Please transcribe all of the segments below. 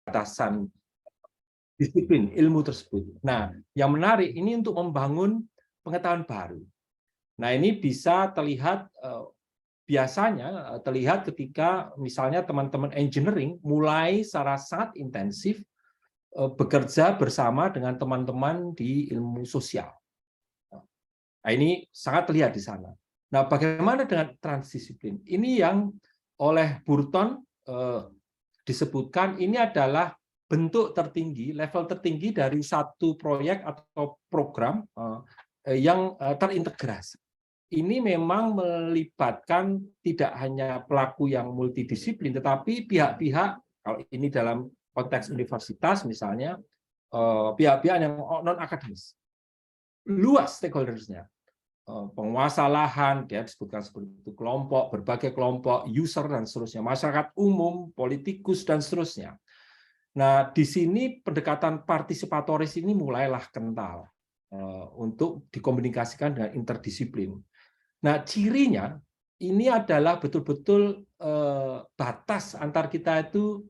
batasan disiplin ilmu tersebut. Nah, yang menarik ini untuk membangun pengetahuan baru. Nah, ini bisa terlihat biasanya terlihat ketika misalnya teman-teman engineering mulai secara sangat intensif bekerja bersama dengan teman-teman di ilmu sosial. Nah, ini sangat terlihat di sana. Nah, bagaimana dengan transdisiplin? Ini yang oleh Burton disebutkan ini adalah bentuk tertinggi, level tertinggi dari satu proyek atau program yang terintegrasi. Ini memang melibatkan tidak hanya pelaku yang multidisiplin, tetapi pihak-pihak, kalau ini dalam konteks universitas misalnya, pihak-pihak yang non-akademis. Luas stakeholders-nya. Penguasa lahan, dia disebutkan seperti itu, kelompok, berbagai kelompok, user, dan seterusnya, masyarakat umum, politikus, dan seterusnya. Nah, di sini pendekatan partisipatoris ini mulailah kental untuk dikomunikasikan dengan interdisiplin. Nah, cirinya ini adalah betul-betul batas antar kita itu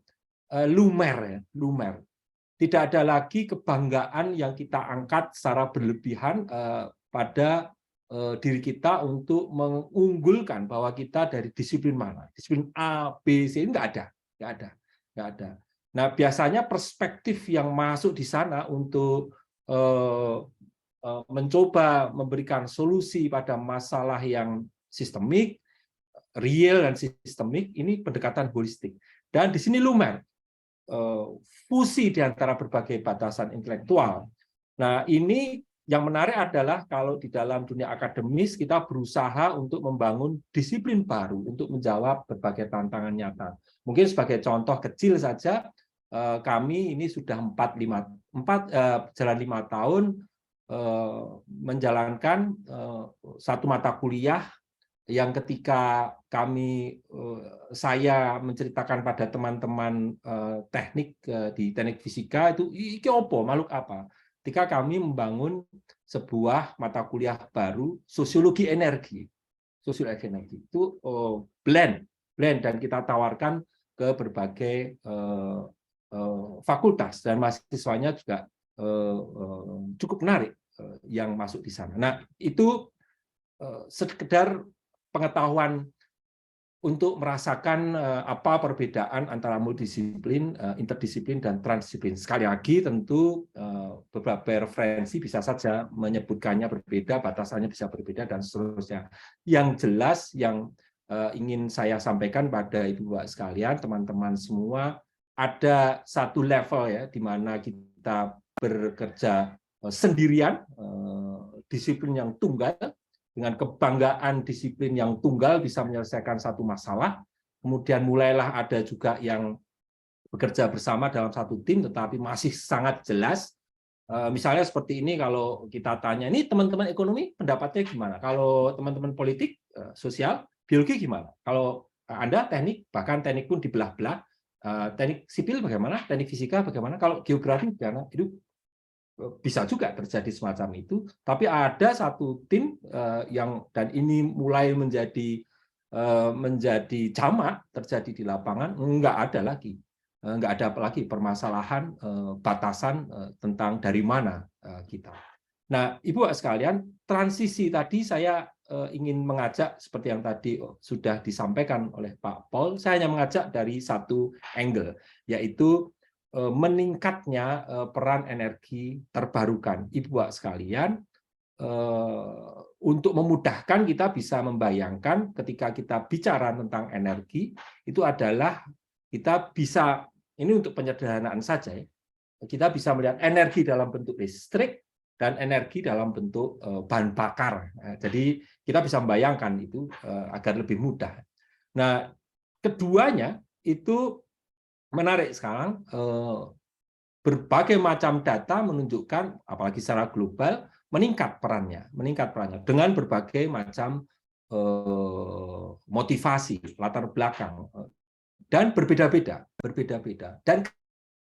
lumer, ya, lumer. Tidak ada lagi kebanggaan yang kita angkat secara berlebihan pada diri kita untuk mengunggulkan bahwa kita dari disiplin mana, disiplin A, B, C, nggak ada, nggak ada. Nah, biasanya perspektif yang masuk di sana untuk mencoba memberikan solusi pada masalah yang sistemik, real dan sistemik, ini pendekatan holistik. Dan di sini lumer, fusi di antara berbagai batasan intelektual. Nah, ini yang menarik adalah kalau di dalam dunia akademis kita berusaha untuk membangun disiplin baru untuk menjawab berbagai tantangan nyata. Mungkin sebagai contoh kecil saja, kami ini sudah 4 jalan 5 tahun menjalankan satu mata kuliah yang ketika saya menceritakan pada teman-teman teknik di teknik fisika itu iki opo makhluk apa, ketika kami membangun sebuah mata kuliah baru sosiologi energi itu blend dan kita tawarkan ke berbagai fakultas dan mahasiswanya juga cukup menarik yang masuk di sana. Nah, itu sekedar pengetahuan untuk merasakan apa perbedaan antara multidisiplin, interdisiplin, dan transdisiplin. Sekali lagi, tentu beberapa referensi bisa saja menyebutkannya berbeda, batasannya bisa berbeda, dan seterusnya. Yang jelas, yang ingin saya sampaikan pada Ibu-Bapak sekalian, teman-teman semua, ada satu level ya, di mana kita bekerja sendirian, disiplin yang tunggal, dengan kebanggaan disiplin yang tunggal bisa menyelesaikan satu masalah. Kemudian mulailah ada juga yang bekerja bersama dalam satu tim, tetapi masih sangat jelas. Misalnya seperti ini, kalau kita tanya, ini teman-teman ekonomi pendapatnya gimana? Kalau teman-teman politik, sosial, biologi gimana? Kalau Anda teknik, bahkan teknik pun dibelah-belah, teknik sipil bagaimana? Teknik fisika bagaimana? Kalau geografi bagaimana? Itu bisa juga terjadi semacam itu, tapi ada satu tim dan ini mulai menjadi jamak terjadi di lapangan, nggak ada lagi permasalahan batasan tentang dari mana kita. Nah, Ibu sekalian, transisi tadi saya ingin mengajak seperti yang tadi sudah disampaikan oleh Pak Paul, saya hanya mengajak dari satu angle, yaitu meningkatnya peran energi terbarukan. Ibu sekalian, untuk memudahkan kita bisa membayangkan ketika kita bicara tentang energi, itu adalah kita bisa, ini untuk penyederhanaan saja ya, kita bisa melihat energi dalam bentuk listrik dan energi dalam bentuk bahan bakar. Jadi kita bisa membayangkan itu agar lebih mudah. Nah, keduanya itu menarik sekarang, berbagai macam data menunjukkan, apalagi secara global, meningkat perannya dengan berbagai macam motivasi, latar belakang, dan berbeda-beda, dan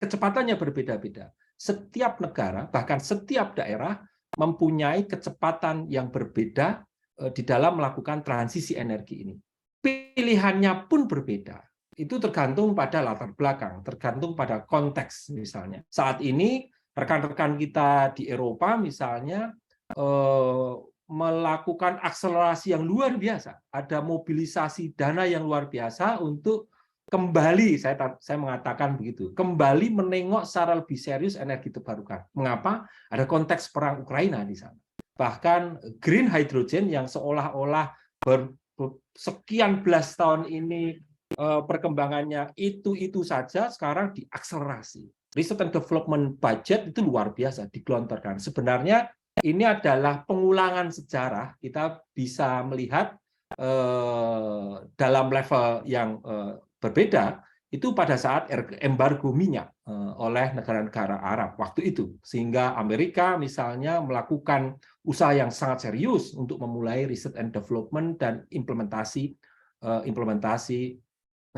kecepatannya berbeda-beda. Setiap negara, bahkan setiap daerah, mempunyai kecepatan yang berbeda di dalam melakukan transisi energi ini. Pilihannya pun berbeda. itu tergantung pada latar belakang, tergantung pada konteks misalnya. Saat ini rekan-rekan kita di Eropa misalnya melakukan akselerasi yang luar biasa, ada mobilisasi dana yang luar biasa untuk kembali, saya mengatakan begitu, kembali menengok secara lebih serius energi terbarukan. Mengapa? Ada konteks perang Ukraina di sana. Bahkan green hydrogen yang seolah-olah sekian belas tahun ini perkembangannya itu saja sekarang diakselerasi. Research and development budget itu luar biasa digelontorkan. Sebenarnya ini adalah pengulangan sejarah. Kita bisa melihat dalam level yang berbeda itu pada saat embargo minyak oleh negara-negara Arab waktu itu, sehingga Amerika misalnya melakukan usaha yang sangat serius untuk memulai research and development dan implementasi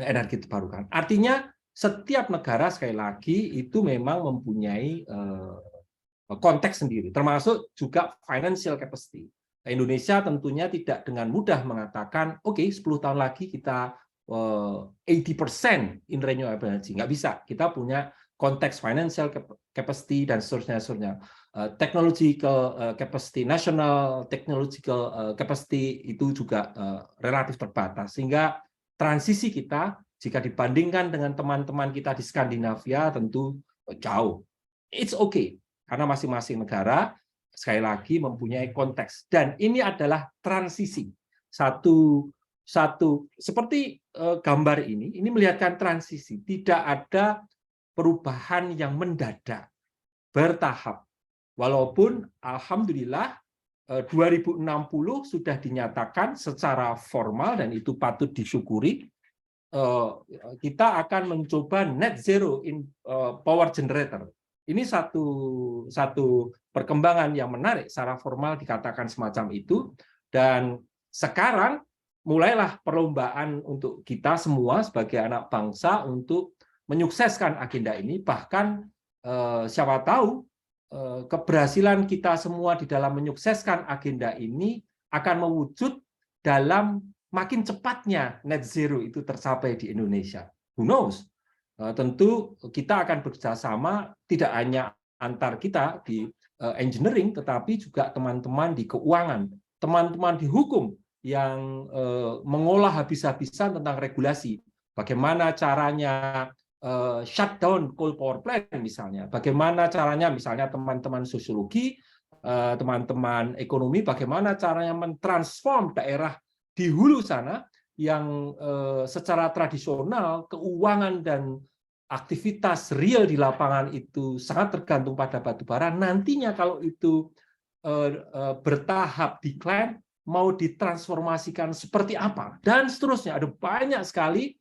energi terbarukan. Artinya setiap negara sekali lagi itu memang mempunyai konteks sendiri, termasuk juga financial capacity. Indonesia tentunya tidak dengan mudah mengatakan, oke, 10 tahun lagi kita 80% in renewable energy. Nggak bisa. Kita punya konteks financial capacity dan seterusnya. Technological capacity, national technological capacity itu juga relatif terbatas. Sehingga transisi kita, jika dibandingkan dengan teman-teman kita di Skandinavia, tentu jauh. It's okay. Karena masing-masing negara sekali lagi mempunyai konteks, dan ini adalah transisi satu seperti gambar ini melihatkan transisi, tidak ada perubahan yang mendadak, bertahap. Walaupun alhamdulillah 2060 sudah dinyatakan secara formal dan itu patut disyukuri, kita akan mencoba net zero in power generator. Ini satu perkembangan yang menarik, secara formal dikatakan semacam itu, dan sekarang mulailah perlombaan untuk kita semua sebagai anak bangsa untuk menyukseskan agenda ini. Bahkan siapa tahu keberhasilan kita semua di dalam menyukseskan agenda ini akan mewujud dalam makin cepatnya net zero itu tercapai di Indonesia. Who knows? Tentu kita akan bekerjasama tidak hanya antar kita di engineering, tetapi juga teman-teman di keuangan, teman-teman di hukum yang mengolah habis-habisan tentang regulasi. Bagaimana caranya shutdown coal power plant misalnya, bagaimana caranya misalnya teman-teman sosiologi, teman-teman ekonomi, bagaimana caranya mentransform daerah di hulu sana yang secara tradisional keuangan dan aktivitas real di lapangan itu sangat tergantung pada batubara. Nantinya kalau itu bertahap decline, mau ditransformasikan seperti apa, dan seterusnya. Ada banyak sekali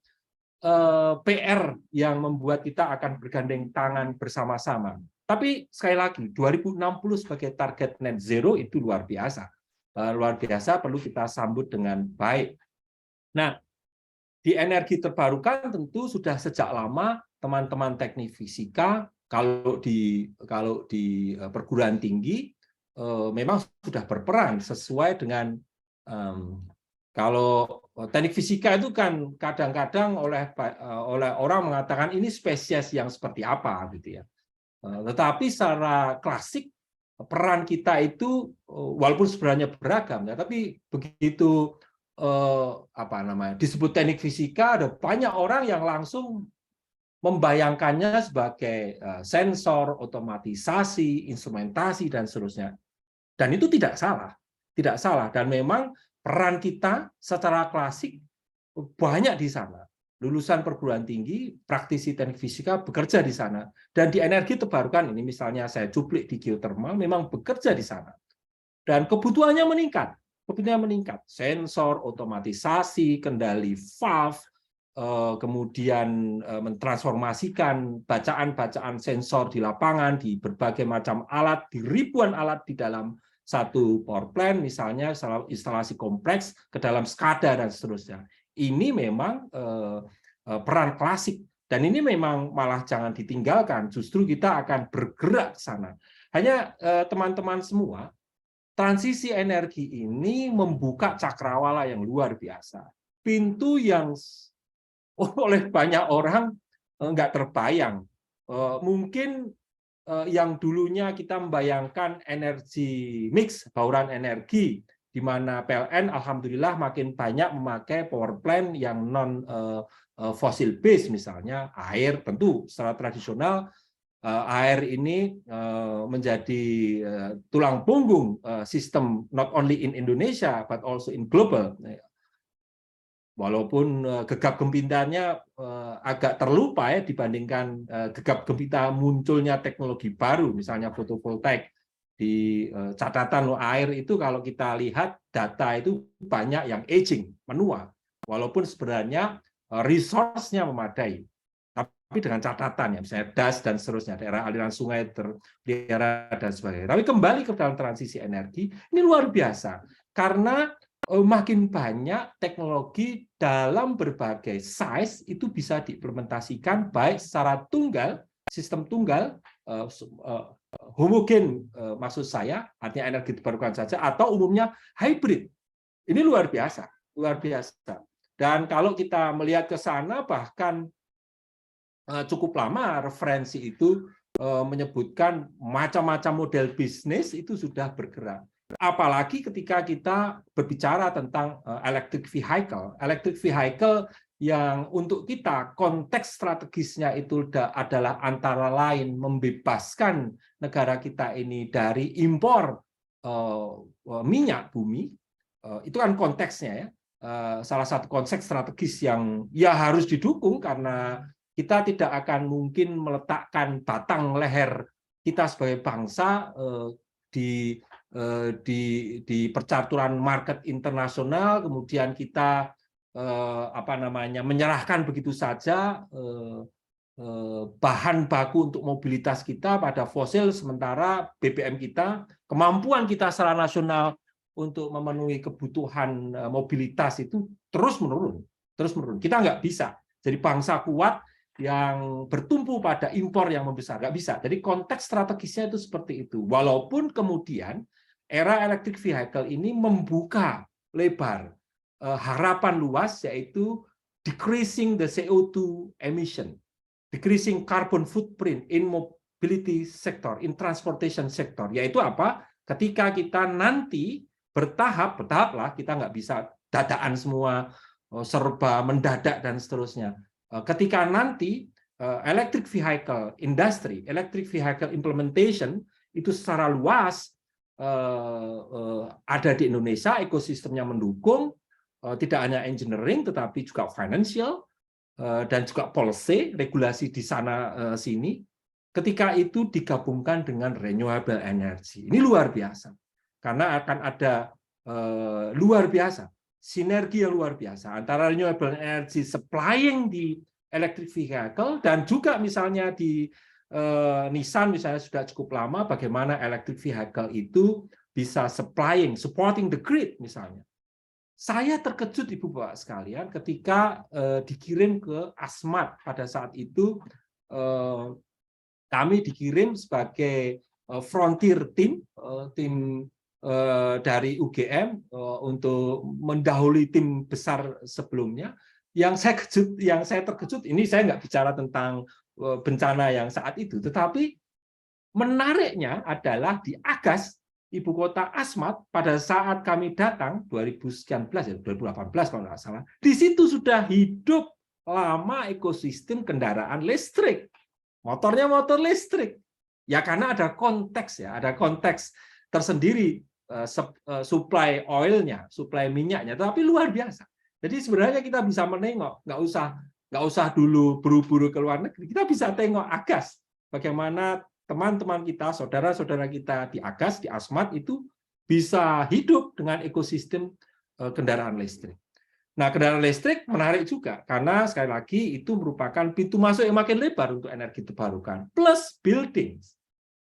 PR yang membuat kita akan bergandeng tangan bersama-sama. Tapi sekali lagi, 2060 sebagai target net zero itu luar biasa. Luar biasa, perlu kita sambut dengan baik. Nah, di energi terbarukan tentu sudah sejak lama teman-teman teknik fisika kalau di perguruan tinggi memang sudah berperan sesuai dengan kalau teknik fisika itu kan kadang-kadang oleh orang mengatakan ini spesies yang seperti apa gitu ya. Tetapi secara klasik peran kita itu walaupun sebenarnya beragam ya, tapi begitu disebut teknik fisika, ada banyak orang yang langsung membayangkannya sebagai sensor, otomatisasi, instrumentasi dan seterusnya. Dan itu tidak salah, dan memang peran kita secara klasik banyak di sana. Lulusan perguruan tinggi, praktisi teknik fisika bekerja di sana, dan di energi terbarukan ini misalnya saya cuplik di geothermal memang bekerja di sana. Dan kebutuhannya meningkat. Sensor, otomatisasi, kendali valve, kemudian mentransformasikan bacaan-bacaan sensor di lapangan, di berbagai macam alat, di ribuan alat di dalam satu power plant, misalnya instalasi kompleks, ke dalam SCADA, dan seterusnya. Ini memang peran klasik, dan ini memang malah jangan ditinggalkan, justru kita akan bergerak ke sana. Hanya teman-teman semua, transisi energi ini membuka cakrawala yang luar biasa. Pintu yang oleh banyak orang nggak terbayang. Mungkin yang dulunya kita membayangkan energi mix, bauran energi, di mana PLN alhamdulillah makin banyak memakai power plant yang non fossil base, misalnya air. Tentu secara tradisional air ini menjadi tulang punggung sistem not only in Indonesia but also in global. Walaupun gegap gempitanya agak terlupa ya dibandingkan gegap gempita munculnya teknologi baru, misalnya fotovoltaik. Di catatan air itu kalau kita lihat data itu banyak yang aging, menua. Walaupun sebenarnya resource-nya memadai. Tapi dengan catatan ya, misalnya das dan seterusnya, daerah aliran sungai terpelihara dan sebagainya. Tapi kembali ke dalam transisi energi, ini luar biasa. Karena makin banyak teknologi dalam berbagai size itu bisa diimplementasikan baik secara tunggal, sistem tunggal, homogen maksud saya, artinya energi terbarukan saja, atau umumnya hybrid. Ini luar biasa, luar biasa. Dan kalau kita melihat ke sana, bahkan cukup lama referensi itu menyebutkan macam-macam model bisnis itu sudah bergerak. Apalagi ketika kita berbicara tentang electric vehicle. Electric vehicle yang untuk kita konteks strategisnya itu adalah antara lain membebaskan negara kita ini dari impor minyak bumi. Itu kan konteksnya ya. Salah satu konteks strategis yang ya harus didukung karena kita tidak akan mungkin meletakkan batang leher kita sebagai bangsa di percaturan market internasional, kemudian kita menyerahkan begitu saja bahan baku untuk mobilitas kita pada fosil, sementara BBM kita, kemampuan kita secara nasional untuk memenuhi kebutuhan mobilitas itu terus menurun. Kita nggak bisa jadi bangsa kuat yang bertumpu pada impor yang membesar, nggak bisa. Jadi konteks strategisnya itu seperti itu. Walaupun kemudian era electric vehicle ini membuka lebar harapan luas, yaitu decreasing the CO2 emission, decreasing carbon footprint in mobility sector, in transportation sector. Yaitu apa? Ketika kita nanti bertahap lah, kita nggak bisa dadaan semua serba mendadak dan seterusnya. Ketika nanti electric vehicle industry, electric vehicle implementation itu secara luas ada di Indonesia, ekosistemnya mendukung, tidak hanya engineering tetapi juga financial dan juga policy, regulasi di sana sini. Ketika itu digabungkan dengan renewable energy, ini luar biasa karena akan ada luar biasa sinergi yang luar biasa antara renewable energy supplying di electric vehicle dan juga misalnya di Nissan misalnya sudah cukup lama bagaimana electric vehicle itu bisa supporting the grid misalnya. Saya terkejut Ibu Bapak sekalian ketika dikirim ke Asmat pada saat itu kami dikirim sebagai frontier tim dari UGM untuk mendahului tim besar sebelumnya. Yang saya terkejut ini saya nggak bicara tentang bencana yang saat itu, tetapi menariknya adalah di Agas, ibu kota Asmat, pada saat kami datang 2019 ya 2018 kalau nggak salah, di situ sudah hidup lama ekosistem kendaraan listrik, motornya motor listrik. Ya karena ada konteks ya, ada konteks tersendiri supply oilnya, supply minyaknya, tapi luar biasa. Jadi sebenarnya kita bisa menengok, nggak usah dulu buru-buru ke luar negeri, kita bisa tengok Agas, bagaimana teman-teman kita, saudara-saudara kita di Agas, di Asmat itu bisa hidup dengan ekosistem kendaraan listrik. Nah, kendaraan listrik menarik juga karena sekali lagi itu merupakan pintu masuk yang makin lebar untuk energi terbarukan. Plus buildings.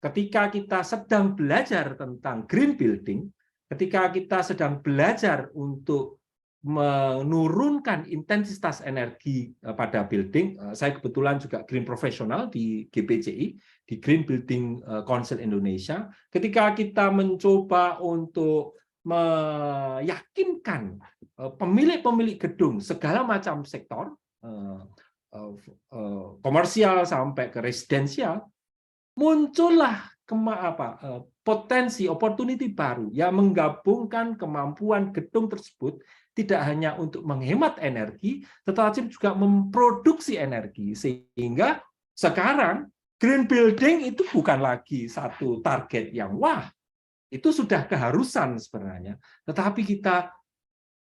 Ketika kita sedang belajar tentang green building, ketika kita sedang belajar untuk menurunkan intensitas energi pada building, saya kebetulan juga green professional di GPCI, di Green Building Council Indonesia, ketika kita mencoba untuk meyakinkan pemilik-pemilik gedung segala macam sektor, komersial sampai ke residensial, muncullah potensi opportunity baru yang menggabungkan kemampuan gedung tersebut tidak hanya untuk menghemat energi, tetapi juga memproduksi energi, sehingga sekarang green building itu bukan lagi satu target yang wah, itu sudah keharusan sebenarnya, tetapi kita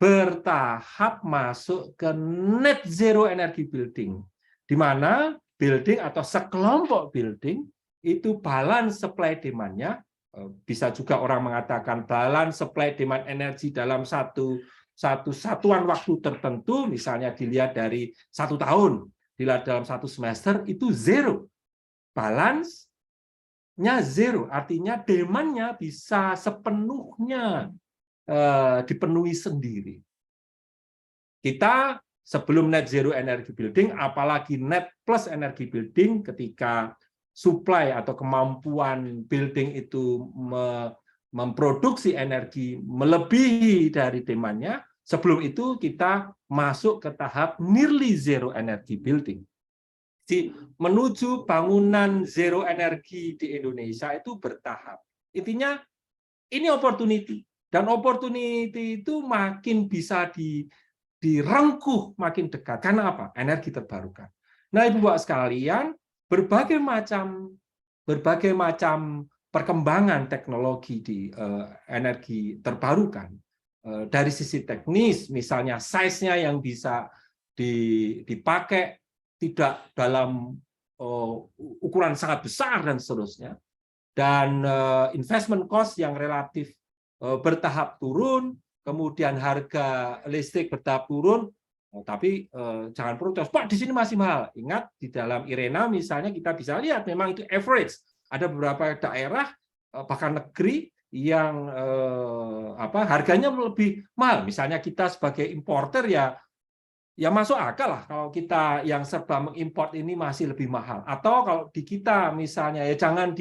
bertahap masuk ke net zero energy building, di mana building atau sekelompok building itu balance supply demand-nya, bisa juga orang mengatakan balance supply demand energi dalam satu satuan waktu tertentu, misalnya dilihat dari 1 tahun, dilihat dalam 1 semester, itu zero. Balance-nya zero, artinya demand-nya bisa sepenuhnya dipenuhi sendiri. Kita sebelum net zero energy building, apalagi net plus energy building, ketika supply atau kemampuan building itu memproduksi energi melebihi dari demand-nya, sebelum itu kita masuk ke tahap nearly zero energy building. Jadi menuju bangunan zero energi di Indonesia itu bertahap. Intinya ini opportunity, dan opportunity itu makin bisa direngkuh makin dekat. Karena apa? Energi terbarukan. Nah, Ibu-Bapak sekalian, berbagai macam perkembangan teknologi di energi terbarukan, dari sisi teknis, misalnya size-nya yang bisa dipakai tidak dalam ukuran sangat besar dan seterusnya, dan investment cost yang relatif bertahap turun, kemudian harga listrik bertahap turun, tapi jangan protes, Pak, di sini masih mahal. Ingat, di dalam IRENA misalnya kita bisa lihat memang itu average. Ada beberapa daerah, bahkan negeri, yang harganya lebih mahal. Misalnya kita sebagai importer ya masuk akal lah kalau kita yang serba mengimport ini masih lebih mahal. Atau kalau di kita misalnya ya jangan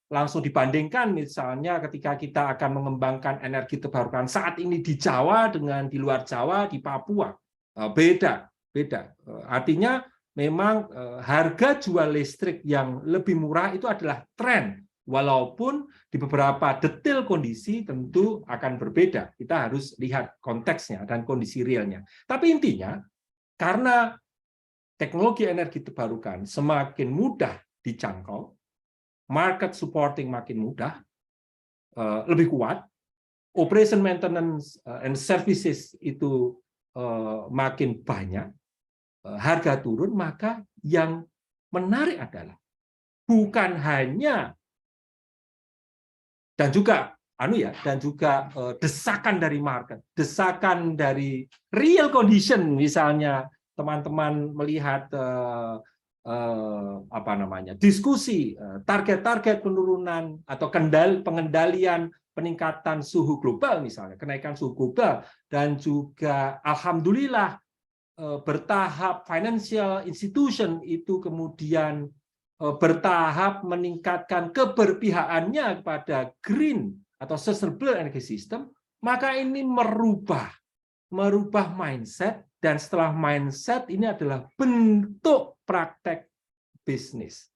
langsung dibandingkan, misalnya ketika kita akan mengembangkan energi terbarukan saat ini di Jawa dengan di luar Jawa, di Papua, beda. Artinya memang harga jual listrik yang lebih murah itu adalah tren, walaupun di beberapa detail kondisi tentu akan berbeda. Kita harus lihat konteksnya dan kondisi realnya. Tapi intinya, karena teknologi energi terbarukan semakin mudah dijangkau, market supporting makin mudah, lebih kuat, operation maintenance and services itu makin banyak, harga turun, maka yang menarik adalah bukan hanya dan juga desakan dari market, desakan dari real condition, misalnya teman-teman melihat diskusi target-target penurunan atau pengendalian peningkatan suhu global, misalnya kenaikan suhu global, dan juga alhamdulillah bertahap financial institution itu kemudian bertahap meningkatkan keberpihakannya kepada green atau sustainable energy system, maka ini merubah mindset, dan setelah mindset ini adalah bentuk praktek bisnis.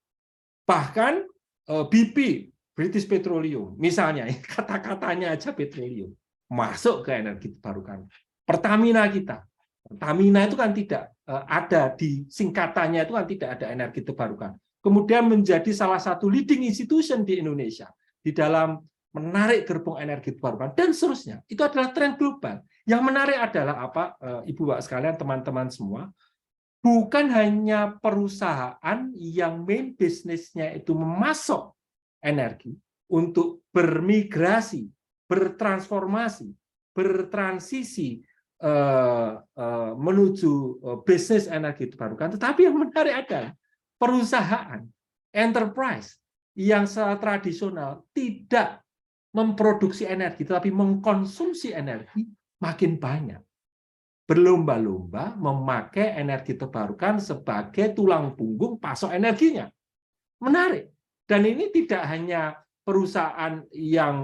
Bahkan BP, British Petroleum, misalnya kata-katanya aja petroleum, masuk ke energi terbarukan. Pertamina itu kan tidak ada di singkatannya, itu kan tidak ada energi terbarukan. Kemudian menjadi salah satu leading institution di Indonesia di dalam menarik gerbong energi terbarukan dan seterusnya. Itu adalah tren global. Yang menarik adalah apa, Ibu-Bapak sekalian, teman-teman semua, bukan hanya perusahaan yang main bisnisnya itu memasok energi untuk bermigrasi, bertransformasi, bertransisi menuju bisnis energi terbarukan, tetapi yang menarik adalah perusahaan, enterprise yang secara tradisional tidak memproduksi energi, tetapi mengkonsumsi energi makin banyak. Berlomba-lomba memakai energi terbarukan sebagai tulang punggung pasok energinya. Menarik. Dan ini tidak hanya perusahaan yang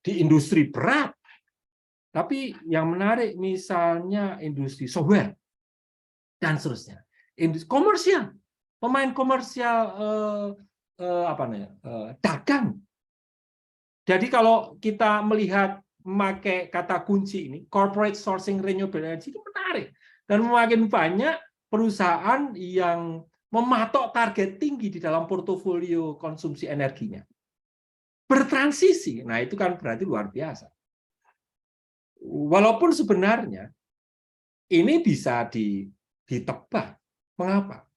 di industri berat. Tapi yang menarik misalnya industri software dan seterusnya. Industri komersial, pemain komersial dagang. Jadi kalau kita melihat memakai kata kunci ini, corporate sourcing renewable energy itu menarik. Dan makin banyak perusahaan yang mematok target tinggi di dalam portofolio konsumsi energinya. Bertransisi, nah itu kan berarti luar biasa. Walaupun sebenarnya ini bisa ditebak. Mengapa?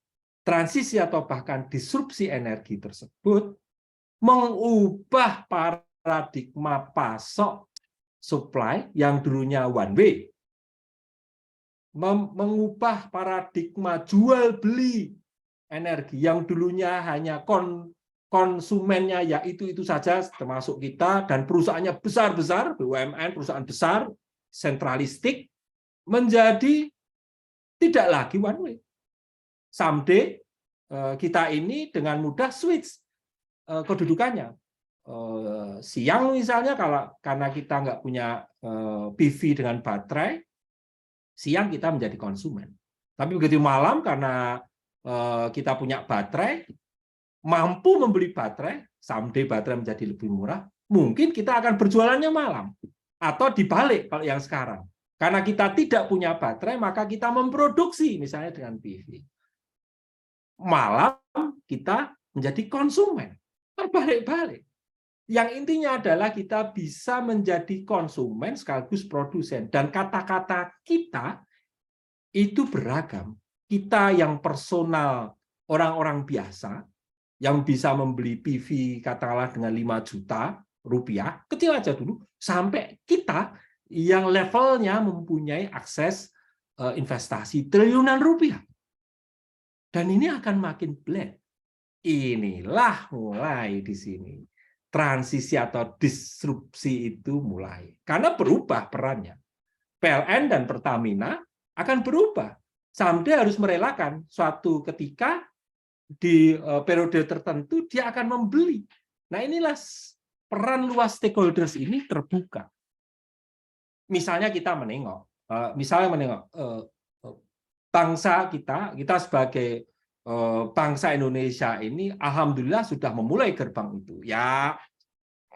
Transisi atau bahkan disrupsi energi tersebut mengubah paradigma pasok supply yang dulunya one way, mengubah paradigma jual beli energi yang dulunya hanya konsumennya ya itu saja, termasuk kita, dan perusahaannya besar-besar, BUMN, perusahaan besar, sentralistik, menjadi tidak lagi one way. Someday kita ini dengan mudah switch kedudukannya. Siang misalnya, karena kita nggak punya PV dengan baterai, siang kita menjadi konsumen. Tapi begitu malam, karena kita punya baterai, mampu membeli baterai, someday baterai menjadi lebih murah, mungkin kita akan berjualannya malam. Atau dibalik kalau yang sekarang. Karena kita tidak punya baterai, maka kita memproduksi, misalnya dengan PV. Malam kita menjadi konsumen. Terbalik-balik. Yang intinya adalah kita bisa menjadi konsumen sekaligus produsen. Dan kata-kata kita itu beragam. Kita yang personal, orang-orang biasa, yang bisa membeli PV katakanlah dengan 5 juta rupiah, kecil aja dulu, sampai kita yang levelnya mempunyai akses investasi triliunan rupiah. Dan ini akan makin blend. Inilah mulai di sini. Transisi atau disrupsi itu mulai. Karena berubah perannya. PLN dan Pertamina akan berubah. Someday harus merelakan suatu ketika di periode tertentu dia akan membeli. Nah, inilah peran luas stakeholders ini terbuka. Misalnya kita menengok, bangsa kita sebagai bangsa Indonesia ini, alhamdulillah sudah memulai gerbang itu. Ya,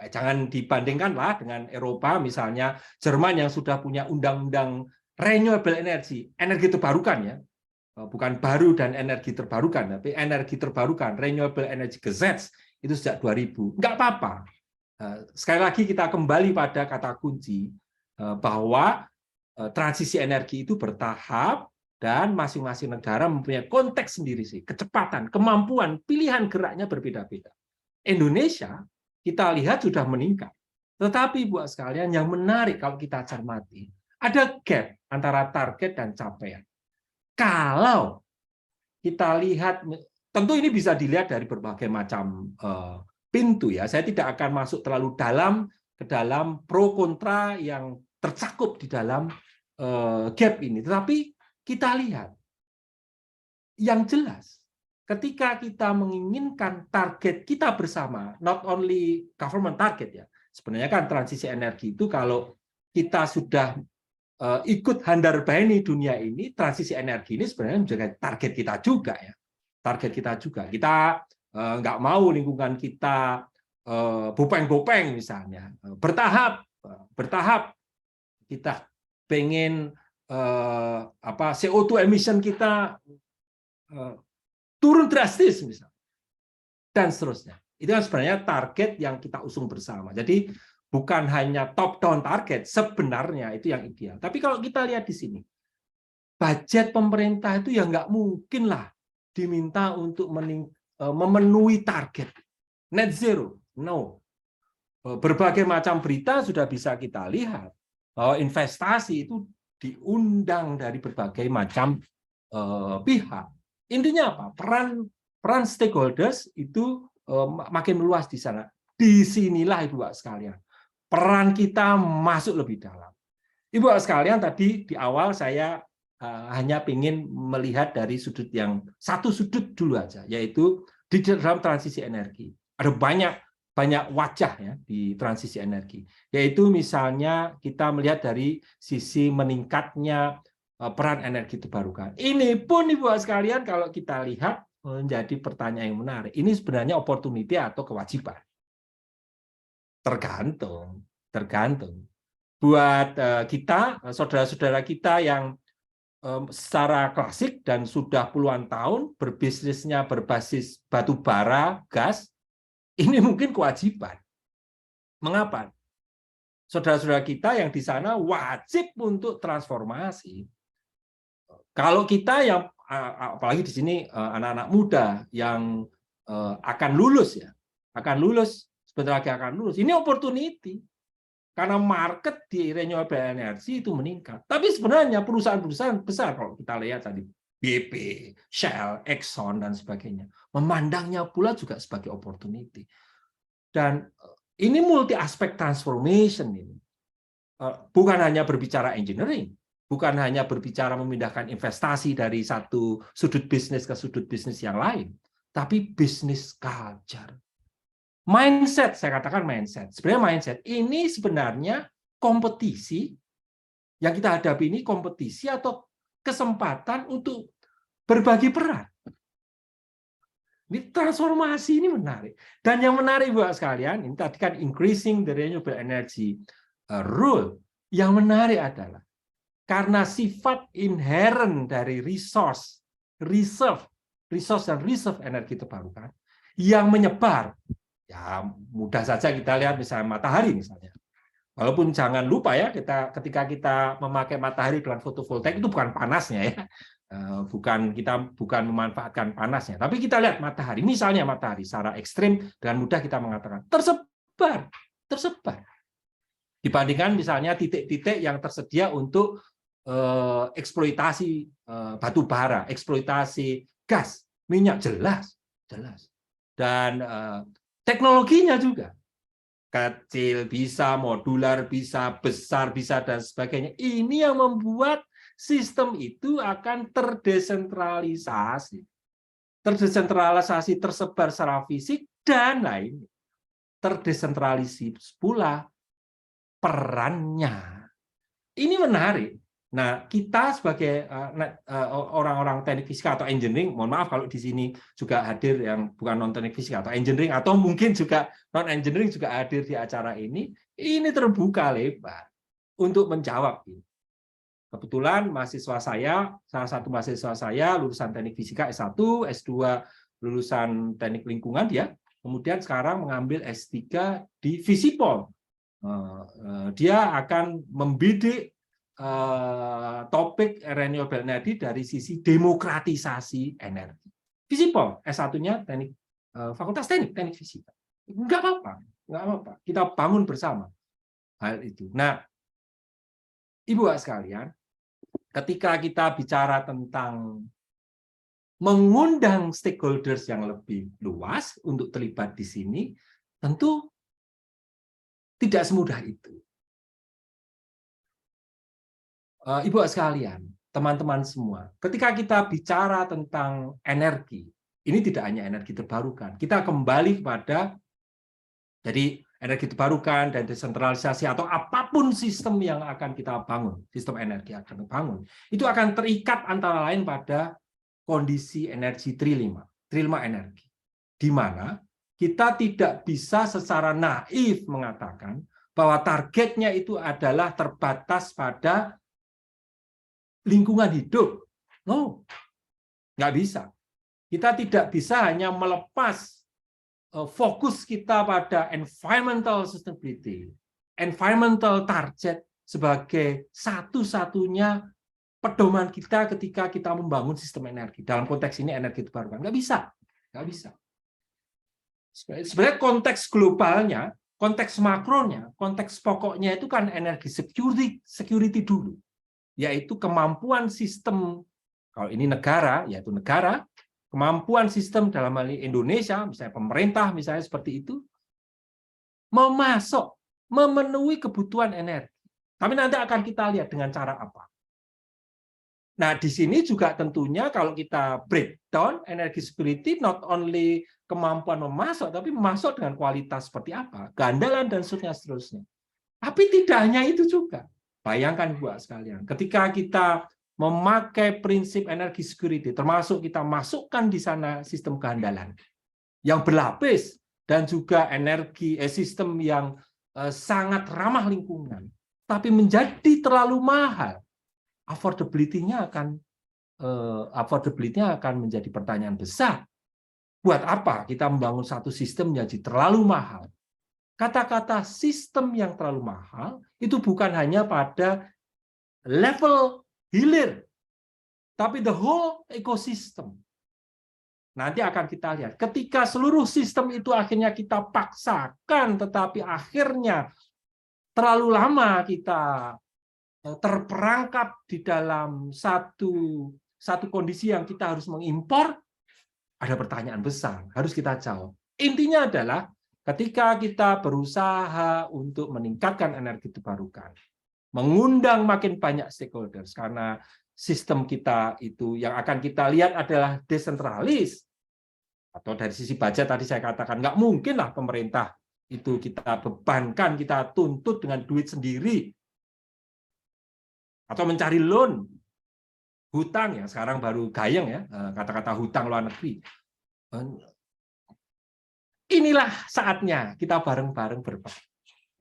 jangan dibandingkanlah dengan Eropa, misalnya Jerman yang sudah punya undang-undang renewable energy, energi terbarukan ya. Bukan baru dan energi terbarukan, tapi energi terbarukan, renewable energy Gesetz, itu sejak 2000. Enggak apa-apa. Sekali lagi kita kembali pada kata kunci, bahwa transisi energi itu bertahap, dan masing-masing negara mempunyai konteks sendiri sih, kecepatan, kemampuan, pilihan geraknya berbeda-beda. Indonesia, kita lihat sudah meningkat. Tetapi buat sekalian, yang menarik kalau kita cermati, ada gap antara target dan capaian. Kalau kita lihat, tentu ini bisa dilihat dari berbagai macam pintu ya. Saya tidak akan masuk terlalu dalam ke dalam pro kontra yang tercakup di dalam gap ini. Tetapi kita lihat yang jelas, ketika kita menginginkan target kita bersama, not only government target ya. Sebenarnya kan transisi energi itu kalau kita sudah ikut handarbani dunia ini, transisi energi ini sebenarnya menjadi target kita juga ya. Target kita juga. Kita nggak mau lingkungan kita bopeng-bopeng misalnya. Bertahap kita pengen CO2 emission kita turun drastis misalnya. Dan seterusnya. Itu kan sebenarnya target yang kita usung bersama. Jadi bukan hanya top down target, sebenarnya itu yang ideal. Tapi kalau kita lihat di sini, budget pemerintah itu ya nggak mungkin lah diminta untuk memenuhi target net zero. No. Berbagai macam berita sudah bisa kita lihat bahwa investasi itu diundang dari berbagai macam pihak. Intinya apa? Peran stakeholders itu makin meluas di sana. Disinilah Ibu sekalian, peran kita masuk lebih dalam. Ibu sekalian, tadi di awal saya hanya ingin melihat dari sudut yang satu sudut dulu aja, yaitu di dalam transisi energi. Ada banyak banyak wajah ya di transisi energi, yaitu misalnya kita melihat dari sisi meningkatnya peran energi terbarukan. Ini pun Ibu sekalian kalau kita lihat menjadi pertanyaan yang menarik. Ini sebenarnya opportunity atau kewajiban. Tergantung. Buat kita, saudara-saudara kita yang secara klasik dan sudah puluhan tahun berbisnisnya berbasis batu bara, gas, ini mungkin kewajiban. Mengapa? Saudara-saudara kita yang di sana wajib untuk transformasi. Kalau kita yang apalagi di sini anak-anak muda yang akan lulus ya, sebentar lagi akan lulus. Ini opportunity. Karena market di renewable energy itu meningkat. Tapi sebenarnya perusahaan-perusahaan besar, kalau kita lihat tadi, BP, Shell, Exxon, dan sebagainya, memandangnya pula juga sebagai opportunity. Dan ini multi aspek transformation ini. Bukan hanya berbicara engineering, bukan hanya berbicara memindahkan investasi dari satu sudut bisnis ke sudut bisnis yang lain, tapi bisnis culture. Mindset, saya katakan mindset. Sebenarnya mindset ini sebenarnya kompetisi yang kita hadapi ini kompetisi atau kesempatan untuk berbagi peran. Ini transformasi ini menarik. Dan yang menarik buat sekalian, ini tadi kan increasing the renewable energy rule. Yang menarik adalah karena sifat inherent dari resource dan reserve energi terbarukan yang menyebar. Ya, mudah saja kita lihat misalnya matahari misalnya. Walaupun jangan lupa ya, ketika kita memakai matahari dengan fotovoltaik itu bukan panasnya ya. Kita bukan memanfaatkan panasnya, tapi kita lihat matahari, misalnya matahari secara ekstrim dengan mudah kita mengatakan tersebar. Dibandingkan misalnya titik-titik yang tersedia untuk eksploitasi batu bara, eksploitasi gas, minyak, jelas. Dan teknologinya juga kecil bisa, modular bisa, besar bisa, dan sebagainya. Ini yang membuat sistem itu akan terdesentralisasi, tersebar secara fisik, dan lain terdesentralisasi pula perannya. Ini menarik. Nah, kita sebagai orang-orang teknik fisika atau engineering, mohon maaf kalau di sini juga hadir yang bukan non-teknik fisika atau engineering, atau mungkin juga non-engineering juga hadir di acara ini terbuka lebar untuk menjawab ini. Kebetulan mahasiswa saya, salah satu mahasiswa saya lulusan teknik fisika S1, S2 lulusan teknik lingkungan dia, kemudian sekarang mengambil S3 di Visipol. Dia akan membidik topik renewable energy dari sisi demokratisasi energi. Visipol, S1-nya teknik Fakultas Teknik Fisika. Enggak apa-apa. Kita bangun bersama hal itu. Nah, Ibu sekalian, ketika kita bicara tentang mengundang stakeholders yang lebih luas untuk terlibat di sini, tentu tidak semudah itu. Ibu sekalian, teman-teman semua, ketika kita bicara tentang energi, ini tidak hanya energi terbarukan. Kita kembali kepada jadi energi terbarukan dan desentralisasi atau apapun sistem yang akan kita bangun, sistem energi yang akan kita bangun, itu akan terikat antara lain pada kondisi energi trilima energi, di mana kita tidak bisa secara naif mengatakan bahwa targetnya itu adalah terbatas pada lingkungan hidup. No, nggak bisa. Kita tidak bisa hanya melepas fokus kita pada environmental sustainability, environmental target sebagai satu-satunya pedoman kita ketika kita membangun sistem energi. Dalam konteks ini energi terbarukan. Nggak bisa. Sebenarnya konteks globalnya, konteks makronya, konteks pokoknya itu kan energi security dulu. Yaitu kemampuan sistem, kalau ini negara, yaitu negara, kemampuan sistem dalam hal ini Indonesia, misalnya pemerintah, misalnya seperti itu, memenuhi kebutuhan energi. Tapi nanti akan kita lihat dengan cara apa. Nah, di sini juga tentunya kalau kita breakdown energy security, not only kemampuan memasok, tapi memasok dengan kualitas seperti apa, keandalan dan seterusnya. Tapi tidak hanya itu juga. Bayangkan buat sekalian, ketika kita memakai prinsip energy security, termasuk kita masukkan di sana sistem keandalan yang berlapis dan juga sistem yang sangat ramah lingkungan, tapi menjadi terlalu mahal, affordability-nya akan menjadi pertanyaan besar. Buat apa kita membangun satu sistem yang jadi terlalu mahal? Kata-kata sistem yang terlalu mahal itu bukan hanya pada level hilir, tapi the whole ecosystem. Nanti akan kita lihat, ketika seluruh sistem itu akhirnya kita paksakan, tetapi akhirnya terlalu lama kita terperangkap di dalam satu kondisi yang kita harus mengimpor, ada pertanyaan besar, harus kita jawab. Intinya adalah ketika kita berusaha untuk meningkatkan energi terbarukan, mengundang makin banyak stakeholders, karena sistem kita itu yang akan kita lihat adalah desentralis, atau dari sisi budget tadi saya katakan, nggak mungkin lah pemerintah itu kita bebankan, kita tuntut dengan duit sendiri, atau mencari loan, hutang ya sekarang baru gayeng ya kata-kata hutang luar negeri. Inilah saatnya kita bareng-bareng berbagi,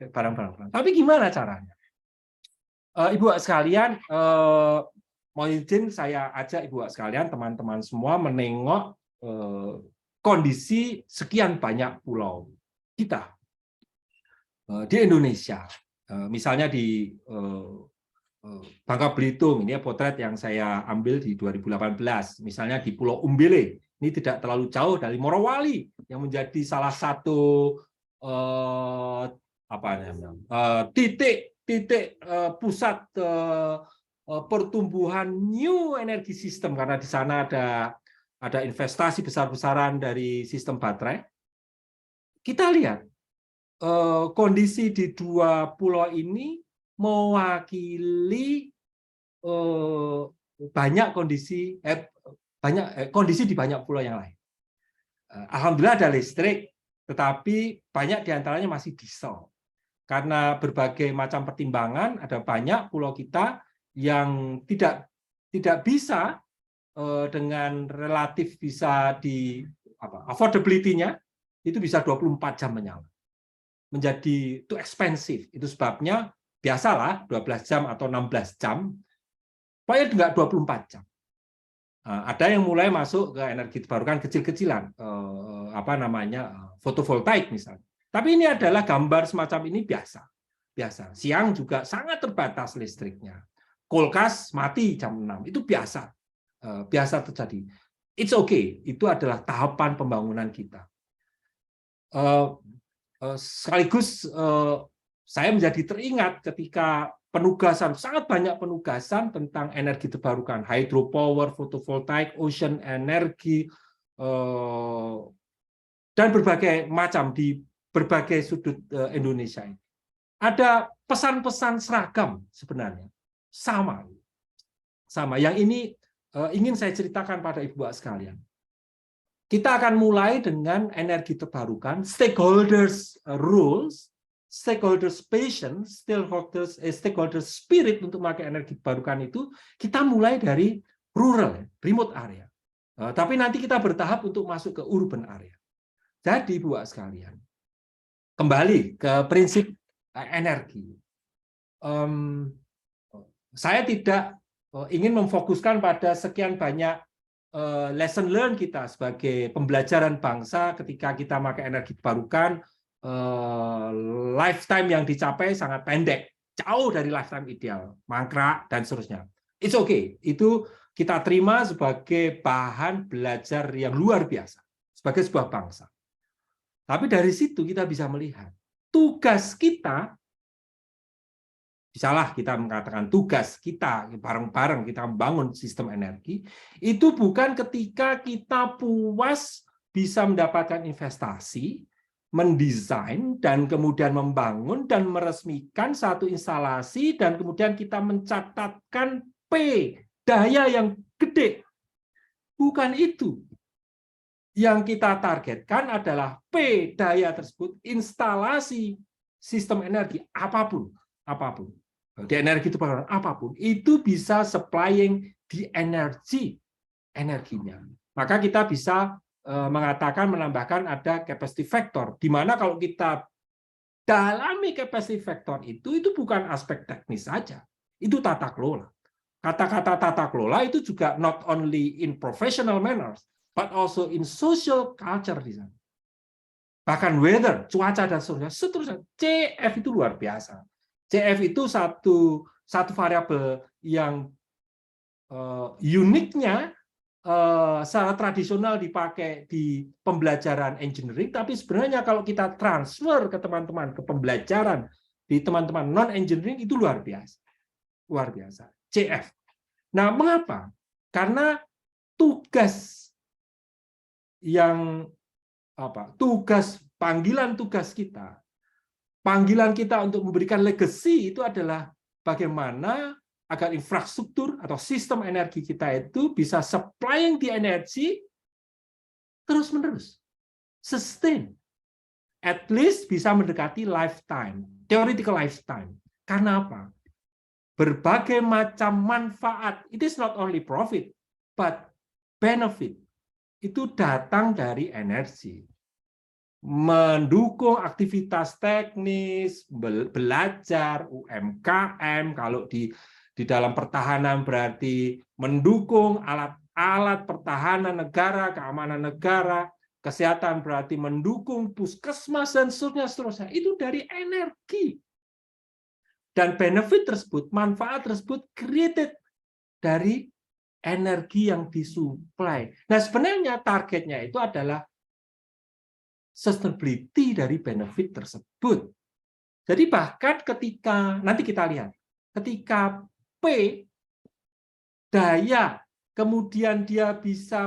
bareng-bareng. Tapi gimana caranya? Ibu sekalian, mau izin saya ajak ibu sekalian, teman-teman semua menengok kondisi sekian banyak pulau kita di Indonesia. Misalnya di Bangka Belitung, ini potret yang saya ambil di 2018. Misalnya di Pulau Umbele, ini tidak terlalu jauh dari Morowali, yang menjadi salah satu titik pusat pertumbuhan new energy system, karena di sana ada investasi besar-besaran dari sistem baterai. Kita lihat kondisi di dua pulau ini mewakili banyak kondisi di banyak pulau yang lain. Alhamdulillah ada listrik, tetapi banyak diantaranya masih diesel. Karena berbagai macam pertimbangan, ada banyak pulau kita yang tidak bisa dengan relatif bisa affordability-nya itu bisa 24 jam menyala. Menjadi too expensive. Itu sebabnya biasalah 12 jam atau 16 jam, pokoknya enggak 24 jam. Ada yang mulai masuk ke energi terbarukan kecil-kecilan, fotovoltaik misalnya. Tapi ini adalah gambar semacam ini biasa. Siang juga sangat terbatas listriknya. Kulkas mati jam 6, itu biasa terjadi. It's okay, itu adalah tahapan pembangunan kita. Sekaligus saya menjadi teringat ketika sangat banyak penugasan tentang energi terbarukan, hydropower, fotovoltaik, ocean energy, dan berbagai macam di berbagai sudut Indonesia ini. Ada pesan-pesan seragam sebenarnya, sama. Yang ini ingin saya ceritakan pada ibu sekalian. Kita akan mulai dengan energi terbarukan, stakeholders rules, stakeholders patience, stakeholders spirit untuk memakai energi terbarukan itu, kita mulai dari rural, remote area. Tapi nanti kita bertahap untuk masuk ke urban area. Jadi buat sekalian, kembali ke prinsip energi. Saya tidak ingin memfokuskan pada sekian banyak lesson learn kita sebagai pembelajaran bangsa ketika kita pakai energi terbarukan, lifetime yang dicapai sangat pendek, jauh dari lifetime ideal, mangkrak dan seterusnya. It's okay, itu kita terima sebagai bahan belajar yang luar biasa sebagai sebuah bangsa. Tapi dari situ kita bisa melihat tugas kita. Misalnya kita mengatakan tugas kita bareng-bareng kita membangun sistem energi, itu bukan ketika kita puas bisa mendapatkan investasi, mendesain, dan kemudian membangun dan meresmikan satu instalasi, dan kemudian kita mencatatkan P daya yang gede. Bukan itu. Yang kita targetkan adalah P, daya tersebut, instalasi sistem energi, apapun. Di energi itu apapun, itu bisa supplying di energinya. Maka kita bisa mengatakan, menambahkan ada capacity factor, di mana kalau kita dalami capacity factor itu bukan aspek teknis saja, itu tata kelola. Kata-kata tata kelola itu juga not only in professional manners, but also in social culture di sana. Bahkan weather, cuaca dan seterusnya. CF itu luar biasa. CF itu satu variabel yang uniknya secara tradisional dipakai di pembelajaran engineering, tapi sebenarnya kalau kita transfer ke teman-teman ke pembelajaran di teman-teman non engineering itu luar biasa. Luar biasa. CF. Nah, mengapa? Karena tugas panggilan kita untuk memberikan legacy itu adalah bagaimana agar infrastruktur atau sistem energi kita itu bisa supplying di energi terus-menerus, sustain, at least bisa mendekati lifetime, theoretical lifetime. Karena apa? Berbagai macam manfaat, it is not only profit, but benefit, itu datang dari energi. Mendukung aktivitas teknis, belajar, UMKM, kalau di dalam pertahanan berarti mendukung alat-alat pertahanan negara, keamanan negara, kesehatan berarti mendukung puskesmas dan seterusnya. Itu dari energi. Dan benefit tersebut, manfaat tersebut created dari energi yang disuplai. Nah, sebenarnya targetnya itu adalah sustainability dari benefit tersebut. Jadi bahkan ketika, nanti kita lihat, ketika P, daya, kemudian dia bisa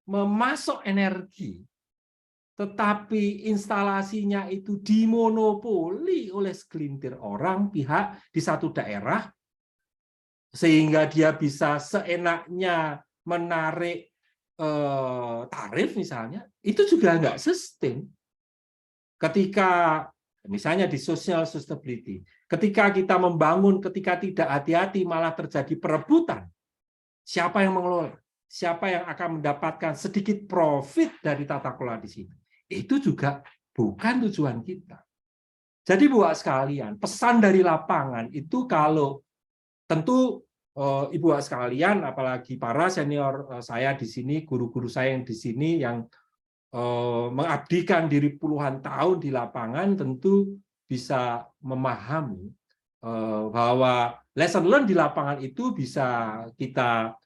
memasok energi, tetapi instalasinya itu dimonopoli oleh segelintir orang, pihak di satu daerah, sehingga dia bisa seenaknya menarik tarif misalnya, itu juga nggak sustain. Ketika misalnya di social sustainability, ketika kita membangun, ketika tidak hati-hati malah terjadi perebutan, siapa yang mengelola, siapa yang akan mendapatkan sedikit profit dari tata kelola di sini, itu juga bukan tujuan kita. Jadi buat sekalian, pesan dari lapangan itu kalau tentu Ibu sekalian, apalagi para senior saya di sini, guru-guru saya yang di sini yang mengabdikan diri puluhan tahun di lapangan, tentu bisa memahami bahwa lesson learned di lapangan itu bisa kita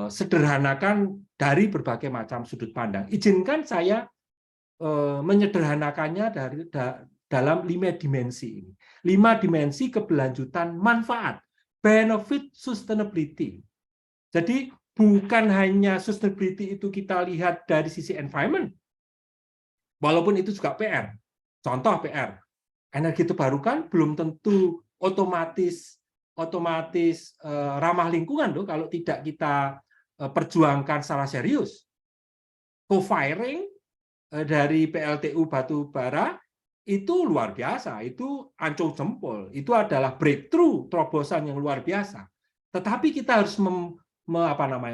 sederhanakan dari berbagai macam sudut pandang. Izinkan saya menyederhanakannya dalam 5 dimensi ini. 5 dimensi keberlanjutan manfaat, benefit sustainability. Jadi bukan hanya sustainability itu kita lihat dari sisi environment, walaupun itu juga PR. Contoh PR, energi terbarukan belum tentu otomatis ramah lingkungan loh kalau tidak kita perjuangkan secara serius. Co-firing dari PLTU batu bara itu luar biasa, itu ancung jempol, itu adalah breakthrough, terobosan yang luar biasa. Tetapi kita harus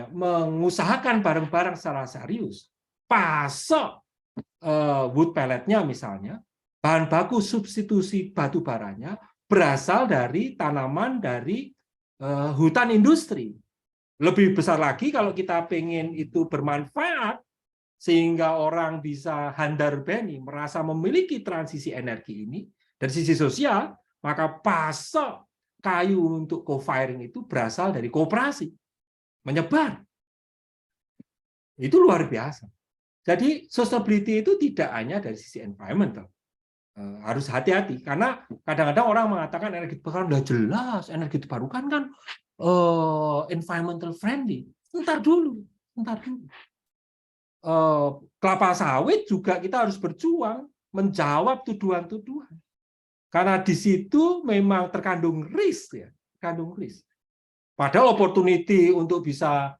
mengusahakan bareng-bareng secara serius. Pasok wood pelletnya misalnya, bahan baku substitusi batu baranya berasal dari tanaman dari hutan industri. Lebih besar lagi kalau kita pengen itu bermanfaat, sehingga orang bisa handar beni, merasa memiliki transisi energi ini, dari sisi sosial, maka pasok kayu untuk co-firing itu berasal dari koperasi. Menyebar. Itu luar biasa. Jadi sustainability itu tidak hanya dari sisi environmental. Harus hati-hati karena kadang-kadang orang mengatakan energi terbarukan udah jelas, energi terbarukan kan environmental friendly. Ntar dulu. Kelapa sawit juga kita harus berjuang menjawab tuduhan-tuduhan. Karena di situ memang terkandung risk ya, terkandung risk. Padahal opportunity untuk bisa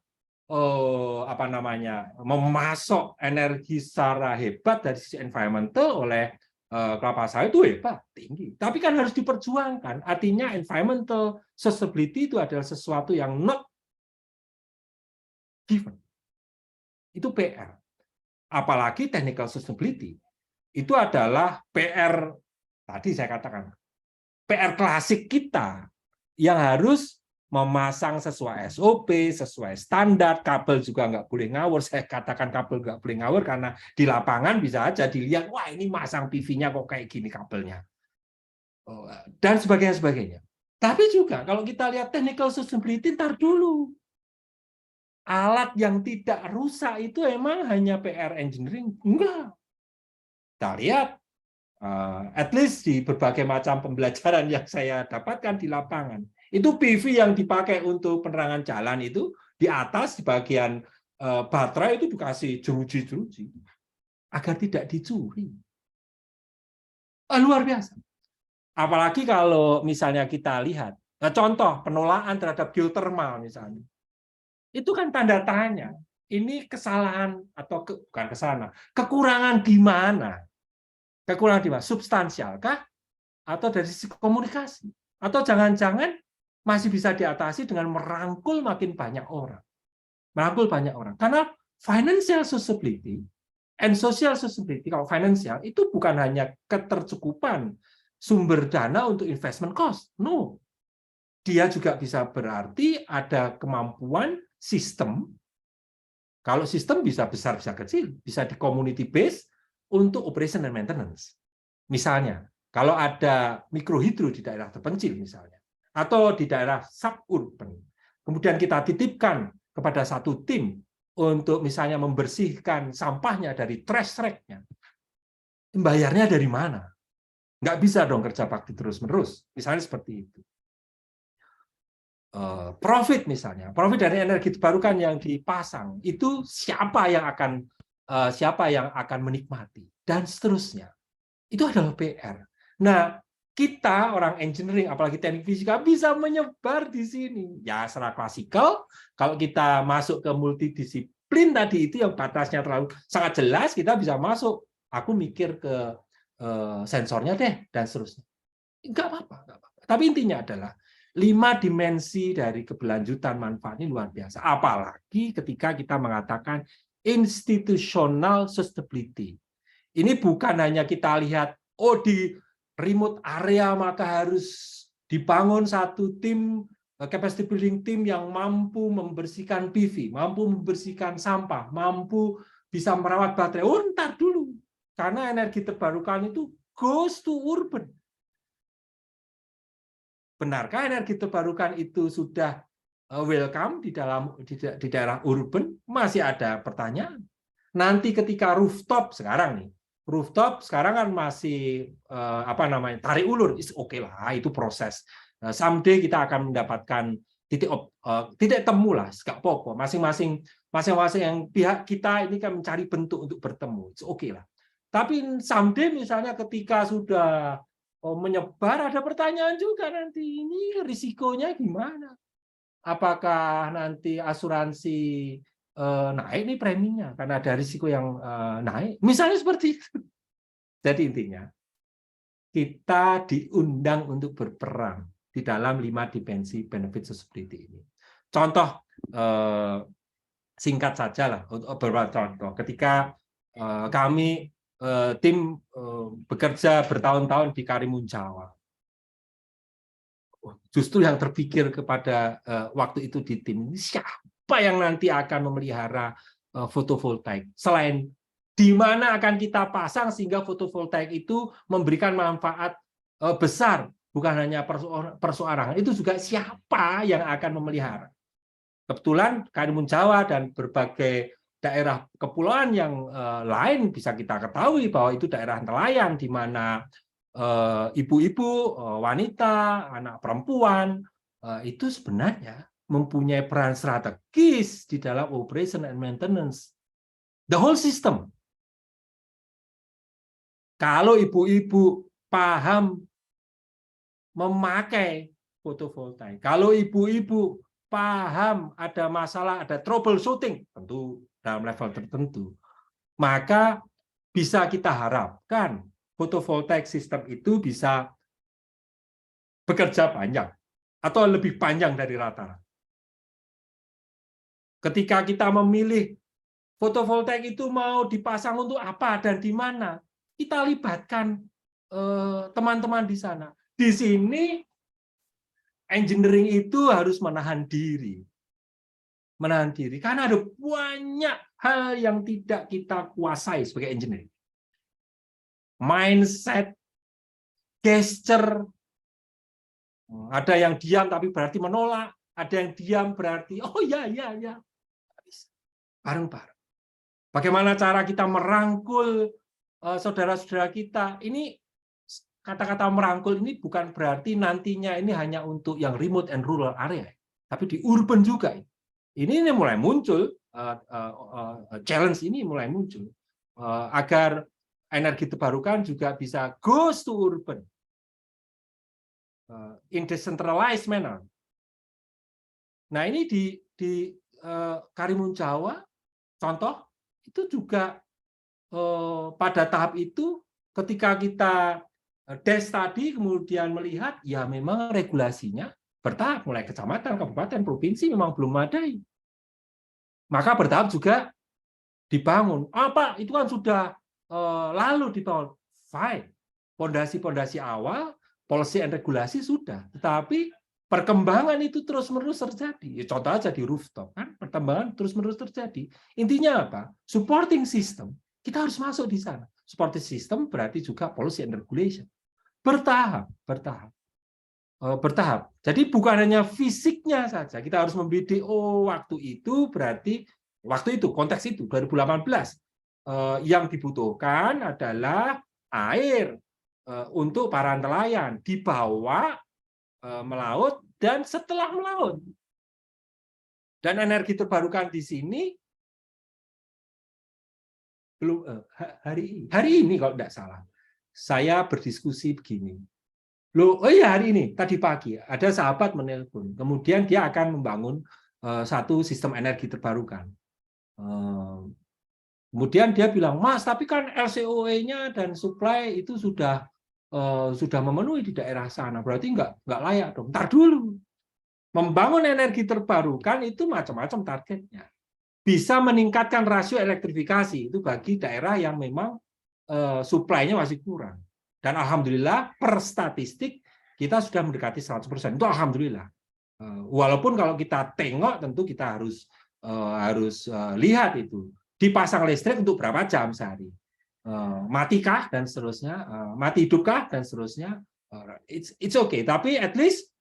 memasok energi secara hebat dari sisi environmental oleh kelapa sawit itu hebat, tinggi. Tapi kan harus diperjuangkan. Artinya environmental sustainability itu adalah sesuatu yang not given. Itu PR. Apalagi technical sustainability. Itu adalah PR, tadi saya katakan, PR klasik kita yang harus memasang sesuai SOP, sesuai standar, kabel juga nggak boleh ngawur. Saya katakan kabel nggak boleh ngawur karena di lapangan bisa aja dilihat, wah ini masang PV-nya kok kayak gini kabelnya. Dan sebagainya. Tapi juga kalau kita lihat technical sustainability, ntar dulu. Alat yang tidak rusak itu emang hanya PR engineering? Enggak. Kita lihat, at least di berbagai macam pembelajaran yang saya dapatkan di lapangan, itu PV yang dipakai untuk penerangan jalan itu di atas, di bagian baterai itu dikasih jeruji-jeruji agar tidak dicuri. Luar biasa. Apalagi kalau misalnya kita lihat, contoh penolakan terhadap geothermal misalnya. Itu kan tanda tanya. Ini kesalahan atau bukan kesalahan, kekurangan di mana? Kekurangan di mana? Substansialkah? Atau dari sisi komunikasi? Atau jangan-jangan masih bisa diatasi dengan merangkul makin banyak orang. Merangkul banyak orang. Karena financial sustainability and social sustainability, kalau financial, itu bukan hanya ketercukupan sumber dana untuk investment cost. No. Dia juga bisa berarti ada kemampuan sistem. Kalau sistem bisa besar, bisa kecil. Bisa di community base untuk operation and maintenance. Misalnya, kalau ada mikrohidro di daerah terpencil misalnya, atau di daerah suburban, kemudian kita titipkan kepada satu tim untuk misalnya membersihkan sampahnya dari trash rack-nya, bayarnya dari mana? Nggak bisa dong kerja bakti terus-menerus, misalnya seperti itu. Profit misalnya, profit dari energi terbarukan yang dipasang, itu siapa yang akan menikmati, dan seterusnya. Itu adalah PR. Nah, kita orang engineering, apalagi teknik fisika, bisa menyebar di sini. Ya, secara klasikal, kalau kita masuk ke multidisiplin tadi itu yang batasnya terlalu sangat jelas, kita bisa masuk. Aku mikir ke sensornya deh, dan seterusnya. Enggak apa-apa. Tapi intinya adalah 5 dimensi dari keberlanjutan manfaat ini luar biasa. Apalagi ketika kita mengatakan institutional sustainability. Ini bukan hanya kita lihat, oh di remote area maka harus dibangun satu tim, capacity building team yang mampu membersihkan PV, mampu membersihkan sampah, mampu bisa merawat baterai. Oh, ntar dulu. Karena energi terbarukan itu goes to urban. Benarkah energi terbarukan itu sudah welcome di daerah urban? Masih ada pertanyaan. Nanti ketika rooftop sekarang kan masih tarik ulur, oke lah, itu proses. Someday kita akan mendapatkan titik temu lah, nggak apa-apa. Masing-masing yang pihak kita ini kan mencari bentuk untuk bertemu, oke lah. Tapi someday misalnya ketika sudah menyebar, ada pertanyaan juga nanti, ini risikonya gimana? Apakah nanti asuransi naik nih preminya karena ada risiko yang naik? Misalnya seperti itu. Jadi intinya, kita diundang untuk berperan di dalam 5 dimensi benefit sustainability ini. Contoh singkat saja lah, untuk beberapa contoh. Ketika kami tim bekerja bertahun-tahun di Karimun Jawa, justru yang terpikir kepada waktu itu di tim ini, siapa yang nanti akan memelihara fotovoltaik selain di mana akan kita pasang sehingga fotovoltaik itu memberikan manfaat besar, bukan hanya perseorangan, itu juga siapa yang akan memelihara. Kebetulan Karimun Jawa dan berbagai daerah kepulauan yang lain bisa kita ketahui bahwa itu daerah nelayan di mana ibu-ibu, wanita, anak perempuan itu sebenarnya mempunyai peran strategis di dalam operation and maintenance the whole system. Kalau ibu-ibu paham memakai fotovoltaik, kalau ibu-ibu paham ada masalah, ada troubleshooting, tentu dalam level tertentu, maka bisa kita harapkan photovoltaic system itu bisa bekerja panjang atau lebih panjang dari rata-rata. Ketika kita memilih fotovoltaik itu mau dipasang untuk apa dan di mana, kita libatkan teman-teman di sana. Di sini engineering itu harus menahan diri. Menahan diri karena ada banyak hal yang tidak kita kuasai sebagai engineering. Mindset, gesture, ada yang diam tapi berarti menolak, ada yang diam berarti oh ya ya ya. Bareng-bareng. Bagaimana cara kita merangkul saudara-saudara kita? Ini kata-kata merangkul ini bukan berarti nantinya ini hanya untuk yang remote and rural area, tapi di urban juga. Ini mulai muncul, challenge ini mulai muncul agar energi terbarukan juga bisa goes to urban in decentralized manner. Nah ini di Karimun Jawa contoh itu juga pada tahap itu ketika kita des tadi kemudian melihat ya memang regulasinya bertahap mulai kecamatan, kabupaten, provinsi memang belum memadai. Maka bertahap juga dibangun. Apa itu kan sudah lalu dibangun. Fine. Pondasi-pondasi awal, policy and regulasi sudah. Tetapi perkembangan itu terus-menerus terjadi. Ya, contoh aja di rooftop kan, perkembangan terus-menerus terjadi. Intinya apa? Supporting system. Kita harus masuk di sana. Supporting system berarti juga policy and regulation. Bertahap, bertahap. Bertahap. Jadi bukan hanya fisiknya saja. Kita harus membidik, oh waktu itu berarti, waktu itu, konteks itu, 2018, yang dibutuhkan adalah air untuk para nelayan. Dibawa melaut dan setelah melaut. Dan energi terbarukan di sini belum hari ini kalau tidak salah saya berdiskusi begini. Loh, oh iya hari ini tadi pagi ada sahabat menelpon. Kemudian dia akan membangun satu sistem energi terbarukan. Kemudian dia bilang, "Mas, tapi kan LCOE-nya dan supply itu sudah memenuhi di daerah sana. Berarti nggak layak dong." Ntar dulu. Membangun energi terbarukan itu macam-macam targetnya. Bisa meningkatkan rasio elektrifikasi itu bagi daerah yang memang supply-nya masih kurang. Dan alhamdulillah per statistik kita sudah mendekati 100%. Itu alhamdulillah. Walaupun kalau kita tengok tentu kita harus lihat itu. Dipasang listrik untuk berapa jam sehari? Matikah dan seterusnya, mati hidupkah dan seterusnya. It's okay, tapi at least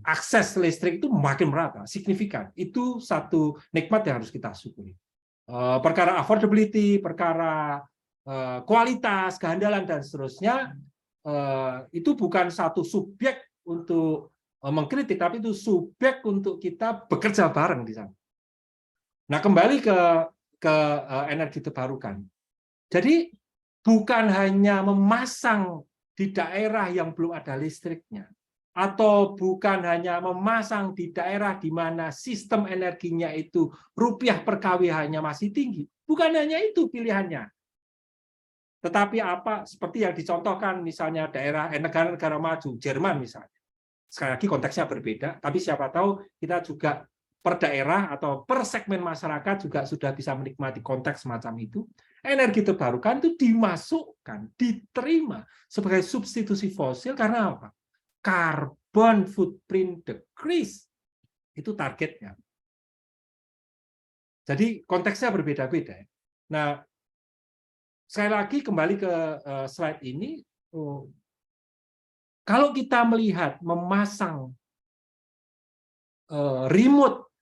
akses listrik itu makin merata, signifikan. Itu satu nikmat yang harus kita syukuri. Perkara affordability, perkara kualitas, kehandalan dan seterusnya itu bukan satu subjek untuk mengkritik, tapi itu subjek untuk kita bekerja bareng di sana. Nah kembali ke energi terbarukan. Jadi bukan hanya memasang di daerah yang belum ada listriknya, atau bukan hanya memasang di daerah di mana sistem energinya itu rupiah per kWh-nya masih tinggi. Bukan hanya itu pilihannya. Tetapi apa seperti yang dicontohkan misalnya daerah negara-negara maju, Jerman misalnya. Sekali lagi konteksnya berbeda, tapi siapa tahu kita juga per daerah atau per segmen masyarakat juga sudah bisa menikmati konteks semacam itu. Energi terbarukan itu dimasukkan, diterima sebagai substitusi fosil karena apa? Carbon footprint decrease. Itu targetnya. Jadi konteksnya berbeda-beda. Nah, sekali lagi kembali ke slide ini, kalau kita melihat memasang remote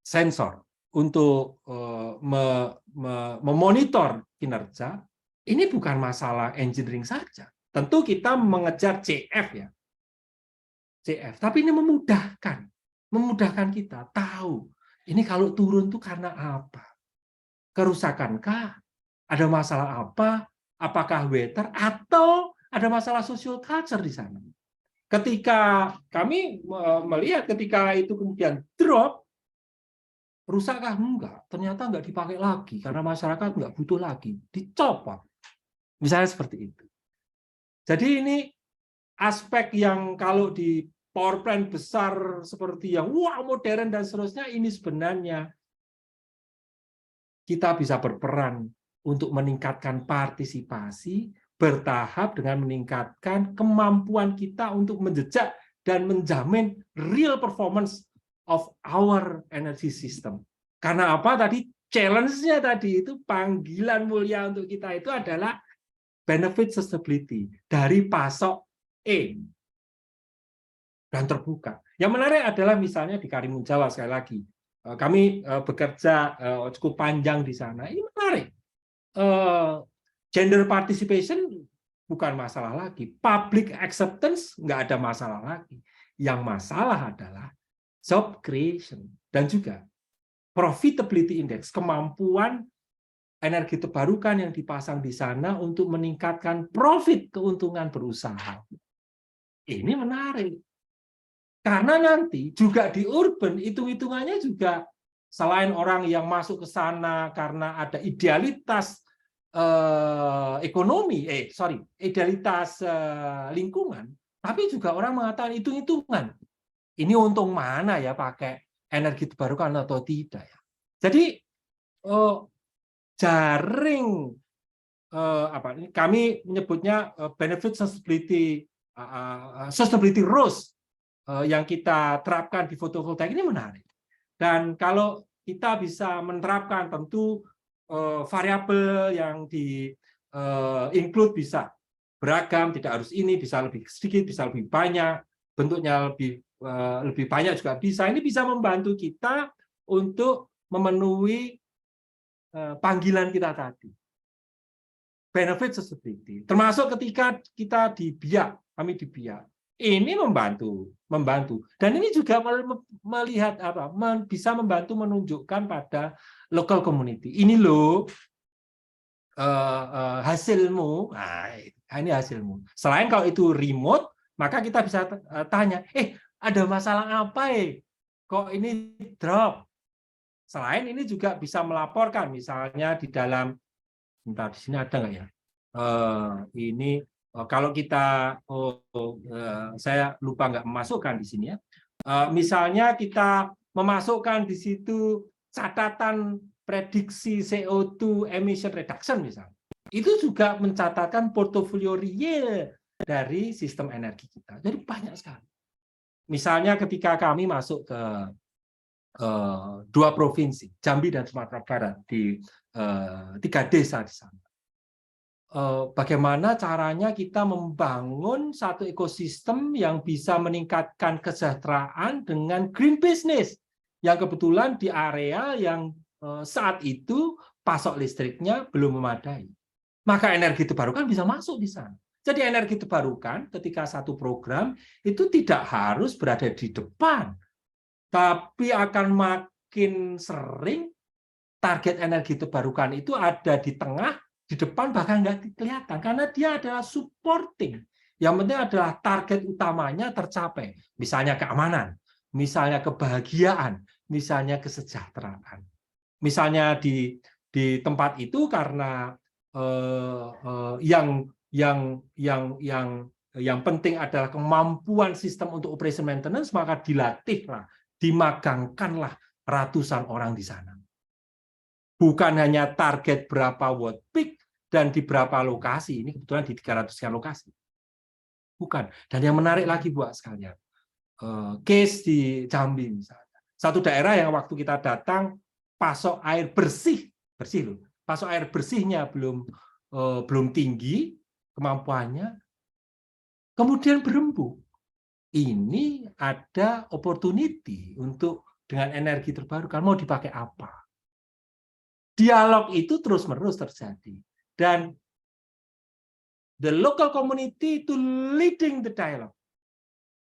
sensor untuk memonitor kinerja, ini bukan masalah engineering saja. Tentu kita mengejar CF ya, CF. Tapi ini memudahkan kita tahu ini kalau turun tuh karena apa, kerusakankah? Ada masalah apa? Apakah weather atau ada masalah social culture di sana? ketika kami melihat ketika itu kemudian drop, rusakkah? Enggak. Ternyata enggak dipakai lagi karena masyarakat enggak butuh lagi. Dicopot. Misalnya seperti itu. Jadi ini aspek yang kalau di power plant besar seperti yang wah modern dan seterusnya, ini sebenarnya kita bisa berperan untuk meningkatkan partisipasi bertahap dengan meningkatkan kemampuan kita untuk menjejak dan menjamin real performance of our energy system. Karena apa tadi? Challenge-nya tadi itu, panggilan mulia untuk kita itu adalah benefit sustainability dari pasok dan terbuka. Yang menarik adalah misalnya di Karimun Jawa, sekali lagi, kami bekerja cukup panjang di sana. Ini menarik. Gender participation bukan masalah lagi. Public acceptance nggak ada masalah lagi. Yang masalah adalah job creation dan juga profitability index, kemampuan energi terbarukan yang dipasang di sana untuk meningkatkan profit, keuntungan berusaha. Ini menarik. Karena nanti juga di urban, hitung-hitungannya juga selain orang yang masuk ke sana karena ada idealitas ekonomi, idealitas lingkungan, tapi juga orang mengatakan hitung-hitungan. Ini untung mana ya pakai energi terbarukan atau tidak ya. Jadi jaring kami menyebutnya benefit sustainability rules yang kita terapkan di fotovoltaik ini menarik. Dan kalau kita bisa menerapkan tentu variabel yang di include bisa beragam, tidak harus ini, bisa lebih sedikit, bisa lebih banyak, bentuknya lebih banyak juga bisa. Ini bisa membantu kita untuk memenuhi panggilan kita tadi. Benefit sustainability, termasuk ketika kita di Biak, kami di Biak, ini membantu, dan ini juga melihat bisa membantu menunjukkan pada local community. Ini loh hasilmu, ini hasilmu. Selain kalau itu remote, maka kita bisa tanya, ada masalah apa kok ini drop? Selain ini juga bisa melaporkan, misalnya di dalam, entah di sini ada nggak ya? Ini kalau kita, saya lupa nggak memasukkan di sini ya. Misalnya kita memasukkan di situ catatan prediksi CO2 emission reduction misalnya. Itu juga mencatatkan portofolio real dari sistem energi kita. Jadi banyak sekali. Misalnya ketika kami masuk ke 2 provinsi, Jambi dan Sumatera Barat, di 3 desa di sana. Bagaimana caranya kita membangun satu ekosistem yang bisa meningkatkan kesejahteraan dengan green business, yang kebetulan di area yang saat itu pasok listriknya belum memadai. Maka energi terbarukan bisa masuk di sana. Jadi energi terbarukan ketika satu program itu tidak harus berada di depan, tapi akan makin sering target energi terbarukan itu ada di tengah, di depan bahkan nggak kelihatan, karena dia adalah supporting. Yang penting adalah target utamanya tercapai, misalnya keamanan, misalnya kebahagiaan, misalnya kesejahteraan. Misalnya di tempat itu karena yang penting adalah kemampuan sistem untuk operation maintenance, maka dilatihlah, dimagangkanlah ratusan orang di sana. Bukan hanya target berapa watt peak dan di berapa lokasi, ini kebetulan di 300 lokasi. Bukan. Dan yang menarik lagi buat sekalian, case di Jambi misalnya. Satu daerah yang waktu kita datang pasok air bersih loh. Pasok air bersihnya belum tinggi kemampuannya, kemudian berembuk. Ini ada opportunity untuk dengan energi terbarukan, mau dipakai apa? Dialog itu terus-menerus terjadi. Dan the local community to leading the dialogue.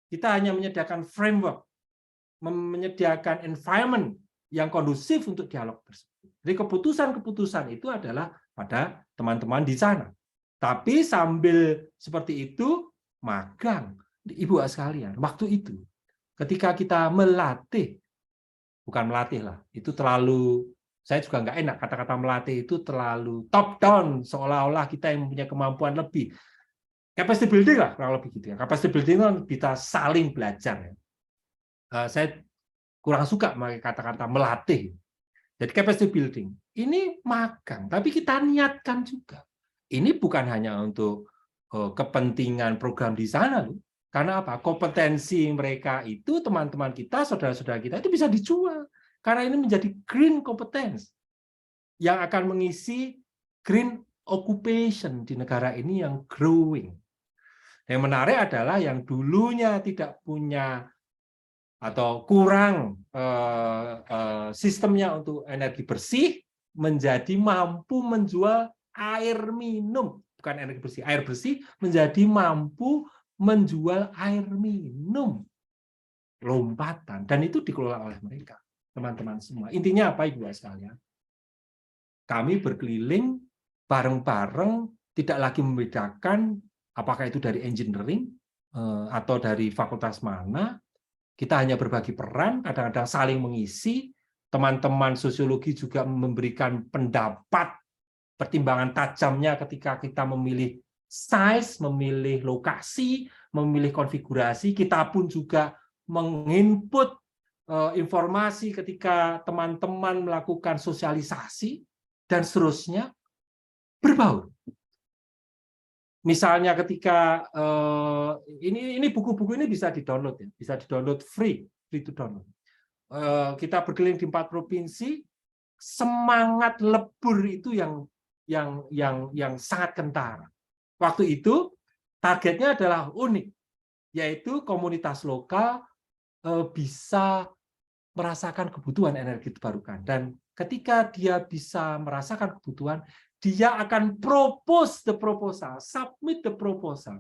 Kita hanya menyediakan framework, menyediakan environment yang kondusif untuk dialog tersebut. Jadi keputusan-keputusan itu adalah pada teman-teman di sana. Tapi sambil seperti itu, magang. Ibu sekalian, waktu itu ketika kita melatih, bukan melatih lah, itu terlalu, saya juga nggak enak kata-kata melatih itu terlalu top down, seolah-olah kita yang punya kemampuan lebih. Capacity building lah, kurang lebih gitu ya. Capacity building kan kita saling belajar. Ya. Saya kurang suka pakai kata-kata melatih. Jadi capacity building ini magang, tapi kita niatkan juga. Ini bukan hanya untuk kepentingan program di sana, loh. Karena apa? Kompetensi mereka itu, teman-teman kita, saudara-saudara kita itu bisa dijual. Karena ini menjadi green competence yang akan mengisi green occupation di negara ini yang growing. Yang menarik adalah yang dulunya tidak punya atau kurang sistemnya untuk energi bersih menjadi mampu menjual air minum, bukan energi bersih, air bersih menjadi mampu menjual air minum. Lompatan, dan itu dikelola oleh mereka, teman-teman semua. Intinya apa, Ibu sekalian? Kami berkeliling bareng-bareng, tidak lagi membedakan apakah itu dari engineering atau dari fakultas mana. Kita hanya berbagi peran, kadang-kadang saling mengisi. Teman-teman sosiologi juga memberikan pendapat, pertimbangan tajamnya ketika kita memilih size, memilih lokasi, memilih konfigurasi. Kita pun juga menginput informasi ketika teman-teman melakukan sosialisasi, dan seterusnya, berbaur. Misalnya ketika ini buku-buku ini bisa di-download ya, bisa di-download free to download. Kita berkeliling di 4 provinsi, semangat lebur itu yang sangat kentara. Waktu itu targetnya adalah unik, yaitu komunitas lokal bisa merasakan kebutuhan energi terbarukan, dan ketika dia bisa merasakan kebutuhan, dia akan propose the proposal, submit the proposal.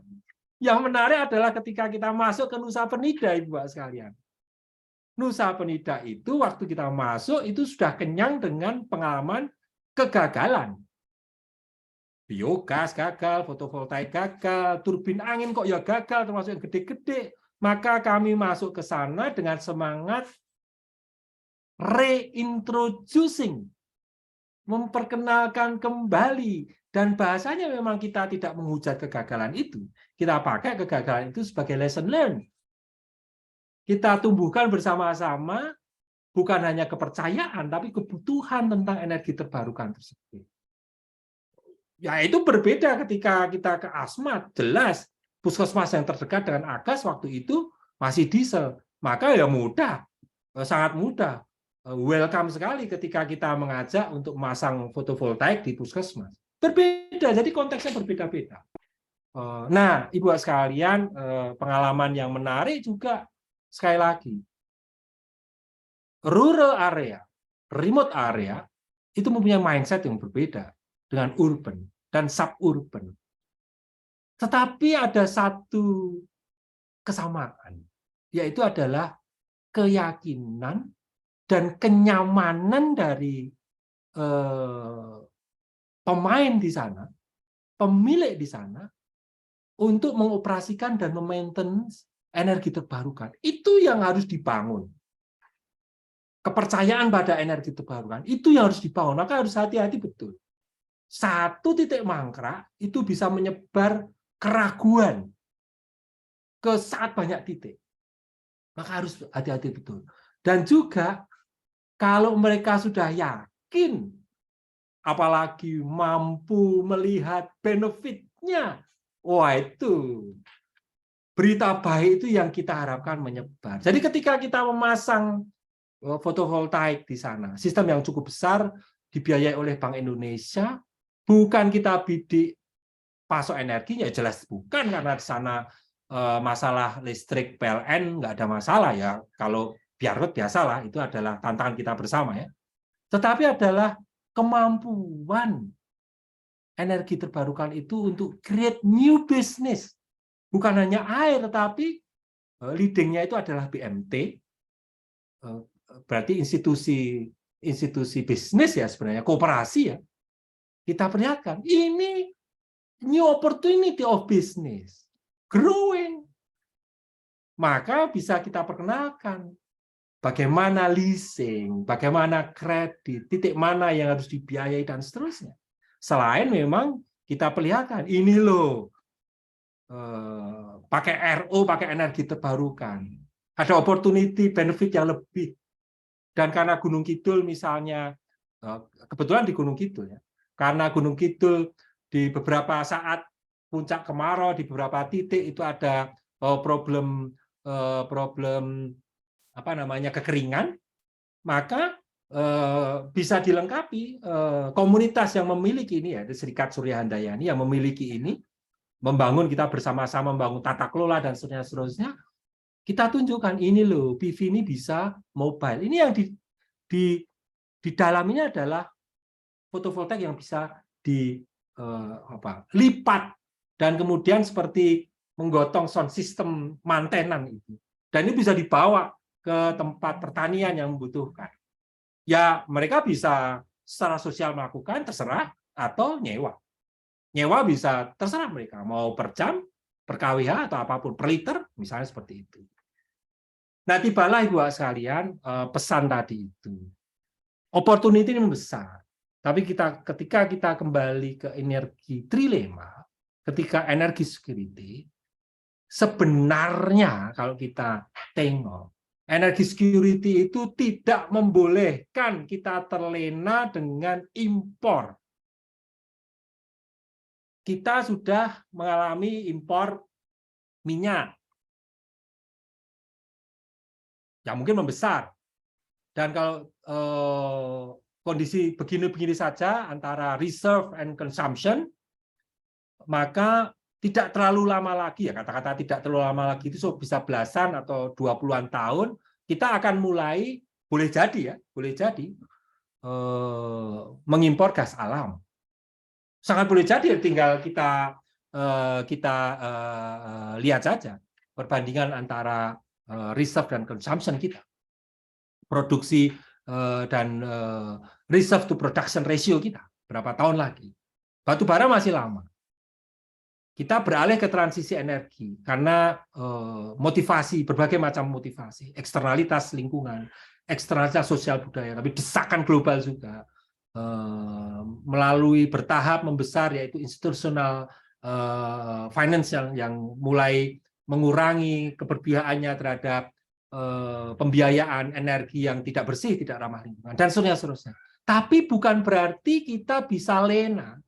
Yang menarik adalah ketika kita masuk ke Nusa Penida, Ibu sekalian. Nusa Penida itu waktu kita masuk itu sudah kenyang dengan pengalaman kegagalan. Biogas gagal, fotovoltaik gagal, turbin angin kok ya gagal, termasuk yang gede-gede. Maka kami masuk ke sana dengan semangat reintroducing, memperkenalkan kembali, dan bahasanya memang kita tidak menghujat kegagalan itu. Kita pakai kegagalan itu sebagai lesson learned. Kita tumbuhkan bersama-sama bukan hanya kepercayaan, tapi kebutuhan tentang energi terbarukan tersebut. Ya itu berbeda ketika kita ke Asmat, jelas puskesmas yang terdekat dengan Agas waktu itu masih diesel, maka ya mudah, sangat mudah, welcome sekali ketika kita mengajak untuk memasang fotovoltaik di puskesmas. Berbeda, jadi konteksnya berbeda-beda. Nah, Ibu sekalian, pengalaman yang menarik juga sekali lagi, rural area, remote area itu mempunyai mindset yang berbeda dengan urban dan suburban. Tetapi ada satu kesamaan, yaitu adalah keyakinan dan kenyamanan dari pemain di sana, pemilik di sana, untuk mengoperasikan dan memaintenance energi terbarukan. Itu yang harus dibangun. Kepercayaan pada energi terbarukan, itu yang harus dibangun. Maka harus hati-hati betul. Satu titik mangkrak itu bisa menyebar keraguan ke sangat banyak titik. Maka harus hati-hati betul. Dan juga kalau mereka sudah yakin, apalagi mampu melihat benefitnya, wah itu berita baik itu yang kita harapkan menyebar. Jadi ketika kita memasang fotovoltaik di sana, sistem yang cukup besar, dibiayai oleh Bank Indonesia, bukan kita bidik pasok energinya, jelas bukan, karena di sana masalah listrik PLN nggak ada masalah ya, kalau biarpun biasalah, itu adalah tantangan kita bersama ya. Tetapi adalah kemampuan energi terbarukan itu untuk create new business, bukan hanya air, tetapi leadingnya itu adalah BMT, berarti institusi bisnis ya, sebenarnya koperasi ya. Kita perlihatkan ini new opportunity of business growing. maka bisa kita perkenalkan bagaimana leasing, bagaimana kredit, titik mana yang harus dibiayai, dan seterusnya. Selain memang kita perlihatkan, ini loh, pakai RO, pakai energi terbarukan. Ada opportunity, benefit yang lebih. Dan karena Gunung Kidul misalnya, kebetulan di Gunung Kidul, ya, karena Gunung Kidul di beberapa saat puncak kemarau, di beberapa titik itu ada problem apa namanya kekeringan, maka bisa dilengkapi komunitas yang memiliki ini, ya, Serikat Surya Handayani yang memiliki ini, membangun, kita bersama-sama membangun tata kelola dan seterusnya. Kita tunjukkan ini loh, PV ini bisa mobile. Ini yang di dalamnya adalah fotovoltaik yang bisa dilipat dan kemudian seperti menggotong sound system mantenan itu. Dan ini bisa dibawa ke tempat pertanian yang membutuhkan. Ya, mereka bisa secara sosial melakukan, terserah, atau nyewa. Nyewa bisa terserah mereka, mau per jam, per kWh, atau apapun, per liter, misalnya seperti itu. Nah, tibalah Ibu sekalian pesan tadi itu. Opportunity ini besar. Tapi ketika kita kembali ke energi trilema, ketika energi security, sebenarnya kalau kita tengok, energi security itu tidak membolehkan kita terlena dengan impor. Kita sudah mengalami impor minyak yang mungkin membesar. Dan kalau kondisi begini-begini saja antara reserve and consumption, maka tidak terlalu lama lagi, ya kata-kata tidak terlalu lama lagi itu bisa belasan atau 20-an tahun, kita akan mulai, boleh jadi mengimpor gas alam. Sangat boleh jadi, tinggal kita lihat saja perbandingan antara reserve dan consumption kita. Produksi dan reserve to production ratio kita berapa tahun lagi. Batu bara masih lama. Kita beralih ke transisi energi karena motivasi, berbagai macam motivasi, eksternalitas lingkungan, eksternalitas sosial budaya, tapi desakan global juga melalui bertahap membesar, yaitu institusional financial yang mulai mengurangi keberpihakannya terhadap pembiayaan energi yang tidak bersih, tidak ramah lingkungan, dan seterusnya. Tapi bukan berarti kita bisa lena.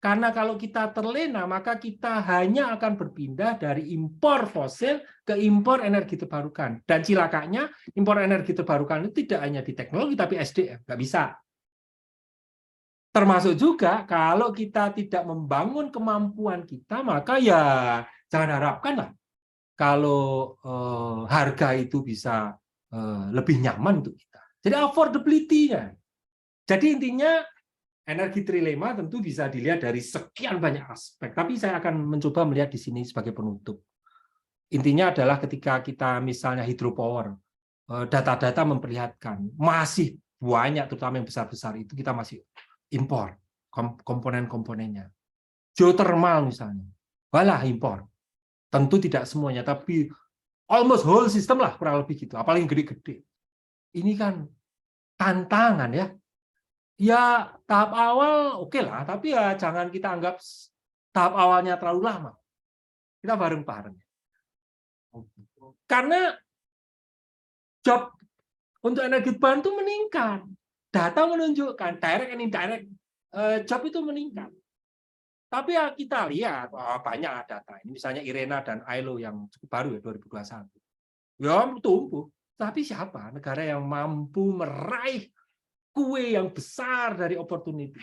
Karena kalau kita terlena, maka kita hanya akan berpindah dari impor fosil ke impor energi terbarukan. Dan cilakanya, impor energi terbarukan itu tidak hanya di teknologi, tapi SDM. Nggak bisa. Termasuk juga kalau kita tidak membangun kemampuan kita, maka ya jangan harapkanlah kalau harga itu bisa lebih nyaman untuk kita. Jadi affordability-nya. Jadi intinya energi trilema tentu bisa dilihat dari sekian banyak aspek. Tapi saya akan mencoba melihat di sini sebagai penutup. Intinya adalah ketika kita misalnya hydropower, data-data memperlihatkan masih banyak, terutama yang besar-besar itu kita masih impor komponen-komponennya. Geothermal misalnya, walah impor. Tentu tidak semuanya, tapi almost whole system lah kurang lebih gitu. Apalagi gede-gede. Ini kan tantangan ya. Ya tahap awal oke lah, tapi ya jangan kita anggap tahap awalnya terlalu lama. Kita bareng-bareng. Karena job untuk energi baru itu meningkat. Data menunjukkan direct and indirect job itu meningkat. Tapi ya kita lihat banyak data ini, misalnya IRENA dan ILO yang cukup baru ya 2021. Ya tumbuh. Tapi siapa negara yang mampu meraih kue yang besar dari opportunity?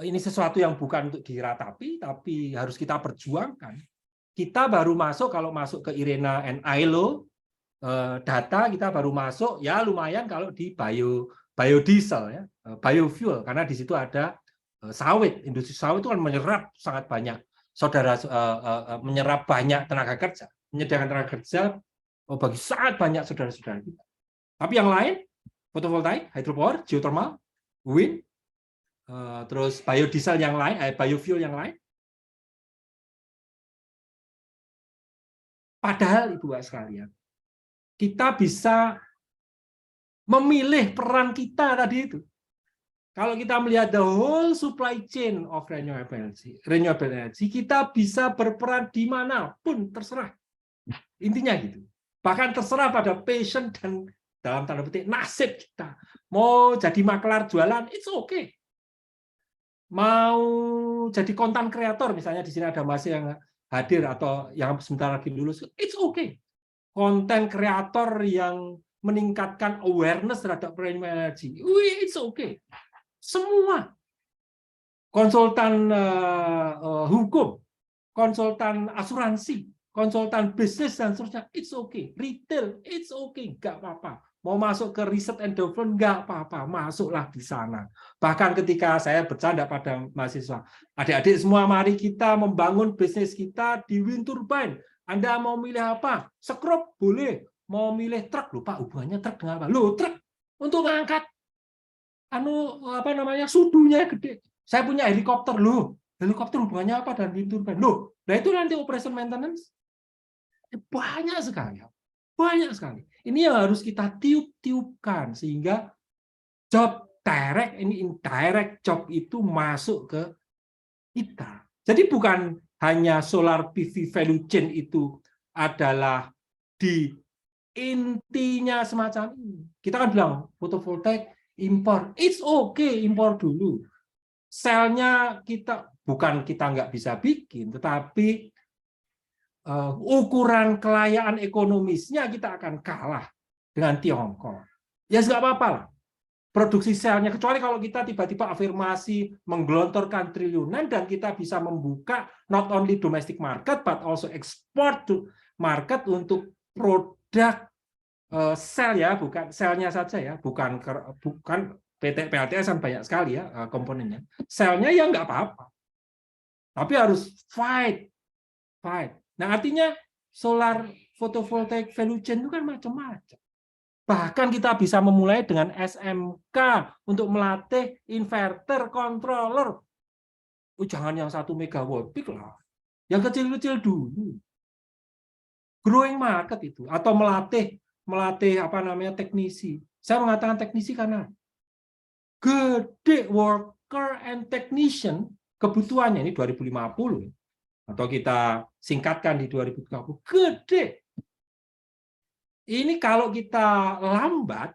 Ini sesuatu yang bukan untuk diratapi, tapi harus kita perjuangkan. Kita baru masuk, kalau masuk ke IRENA and ILO, data kita baru masuk, ya lumayan kalau di biodiesel, ya, biofuel, karena di situ ada sawit. Industri sawit itu kan menyerap sangat banyak, menyerap banyak tenaga kerja, menyediakan tenaga kerja bagi sangat banyak saudara-saudara kita. Tapi yang lain, fotovoltaik, hydropower, geothermal, wind, terus biodiesel yang lain, biofuel yang lain, Padahal Ibu Bapak sekalian, kita bisa memilih peran kita tadi itu. Kalau kita melihat the whole supply chain of renewable energy, kita bisa berperan dimanapun terserah. Intinya gitu. Bahkan terserah pada passion dan dalam tanda petik nasib kita. Mau jadi maklar jualan, it's okay. Mau jadi konten kreator, misalnya di sini ada masih yang hadir atau yang sebentar lagi lulus, it's okay. Konten kreator yang meningkatkan awareness terhadap renewable energy, it's okay. Semua konsultan hukum, konsultan asuransi, konsultan bisnis dan seterusnya, it's okay. Retail, it's okay, nggak apa-apa. Mau masuk ke research and development, nggak apa-apa, masuklah di sana. Bahkan ketika saya bercanda pada mahasiswa, adik-adik semua, mari kita membangun bisnis kita di wind turbine. Anda mau milih apa? Sekrup boleh. Mau milih truk, lupa hubungannya truk dengan apa? Loh, truk untuk mengangkat sudunya gede. Saya punya helikopter loh. Helikopter hubungannya apa dan wind turbine? Loh, nah itu nanti operation maintenance banyak sekali. Banyak sekali. Ini yang harus kita tiup-tiupkan sehingga job direct ini indirect job itu masuk ke kita. Jadi bukan hanya solar PV value chain itu adalah di intinya semacam ini. Kita kan bilang fotovoltaik impor, it's okay impor dulu. Selnya kita nggak bisa bikin, tetapi ukuran kelayaan ekonomisnya kita akan kalah dengan Tiongkok. Ya nggak apa-apa lah. Produksi selnya, kecuali kalau kita tiba-tiba afirmasi menggelontorkan triliunan dan kita bisa membuka not only domestic market but also export to market untuk produk sel ya, bukan selnya saja ya, bukan PT PLTS kan banyak sekali ya komponennya. Selnya ya nggak apa-apa, tapi harus fight. Nah artinya solar photovoltaic value chain itu kan macam-macam. Bahkan kita bisa memulai dengan SMK untuk melatih inverter, controller. Jangan yang 1 megawatt peak lah, yang kecil-kecil dulu. Growing market itu, atau melatih teknisi. Saya mengatakan teknisi karena gede worker and technician kebutuhannya ini 2050 atau kita singkatkan di 2030 gede. Ini kalau kita lambat,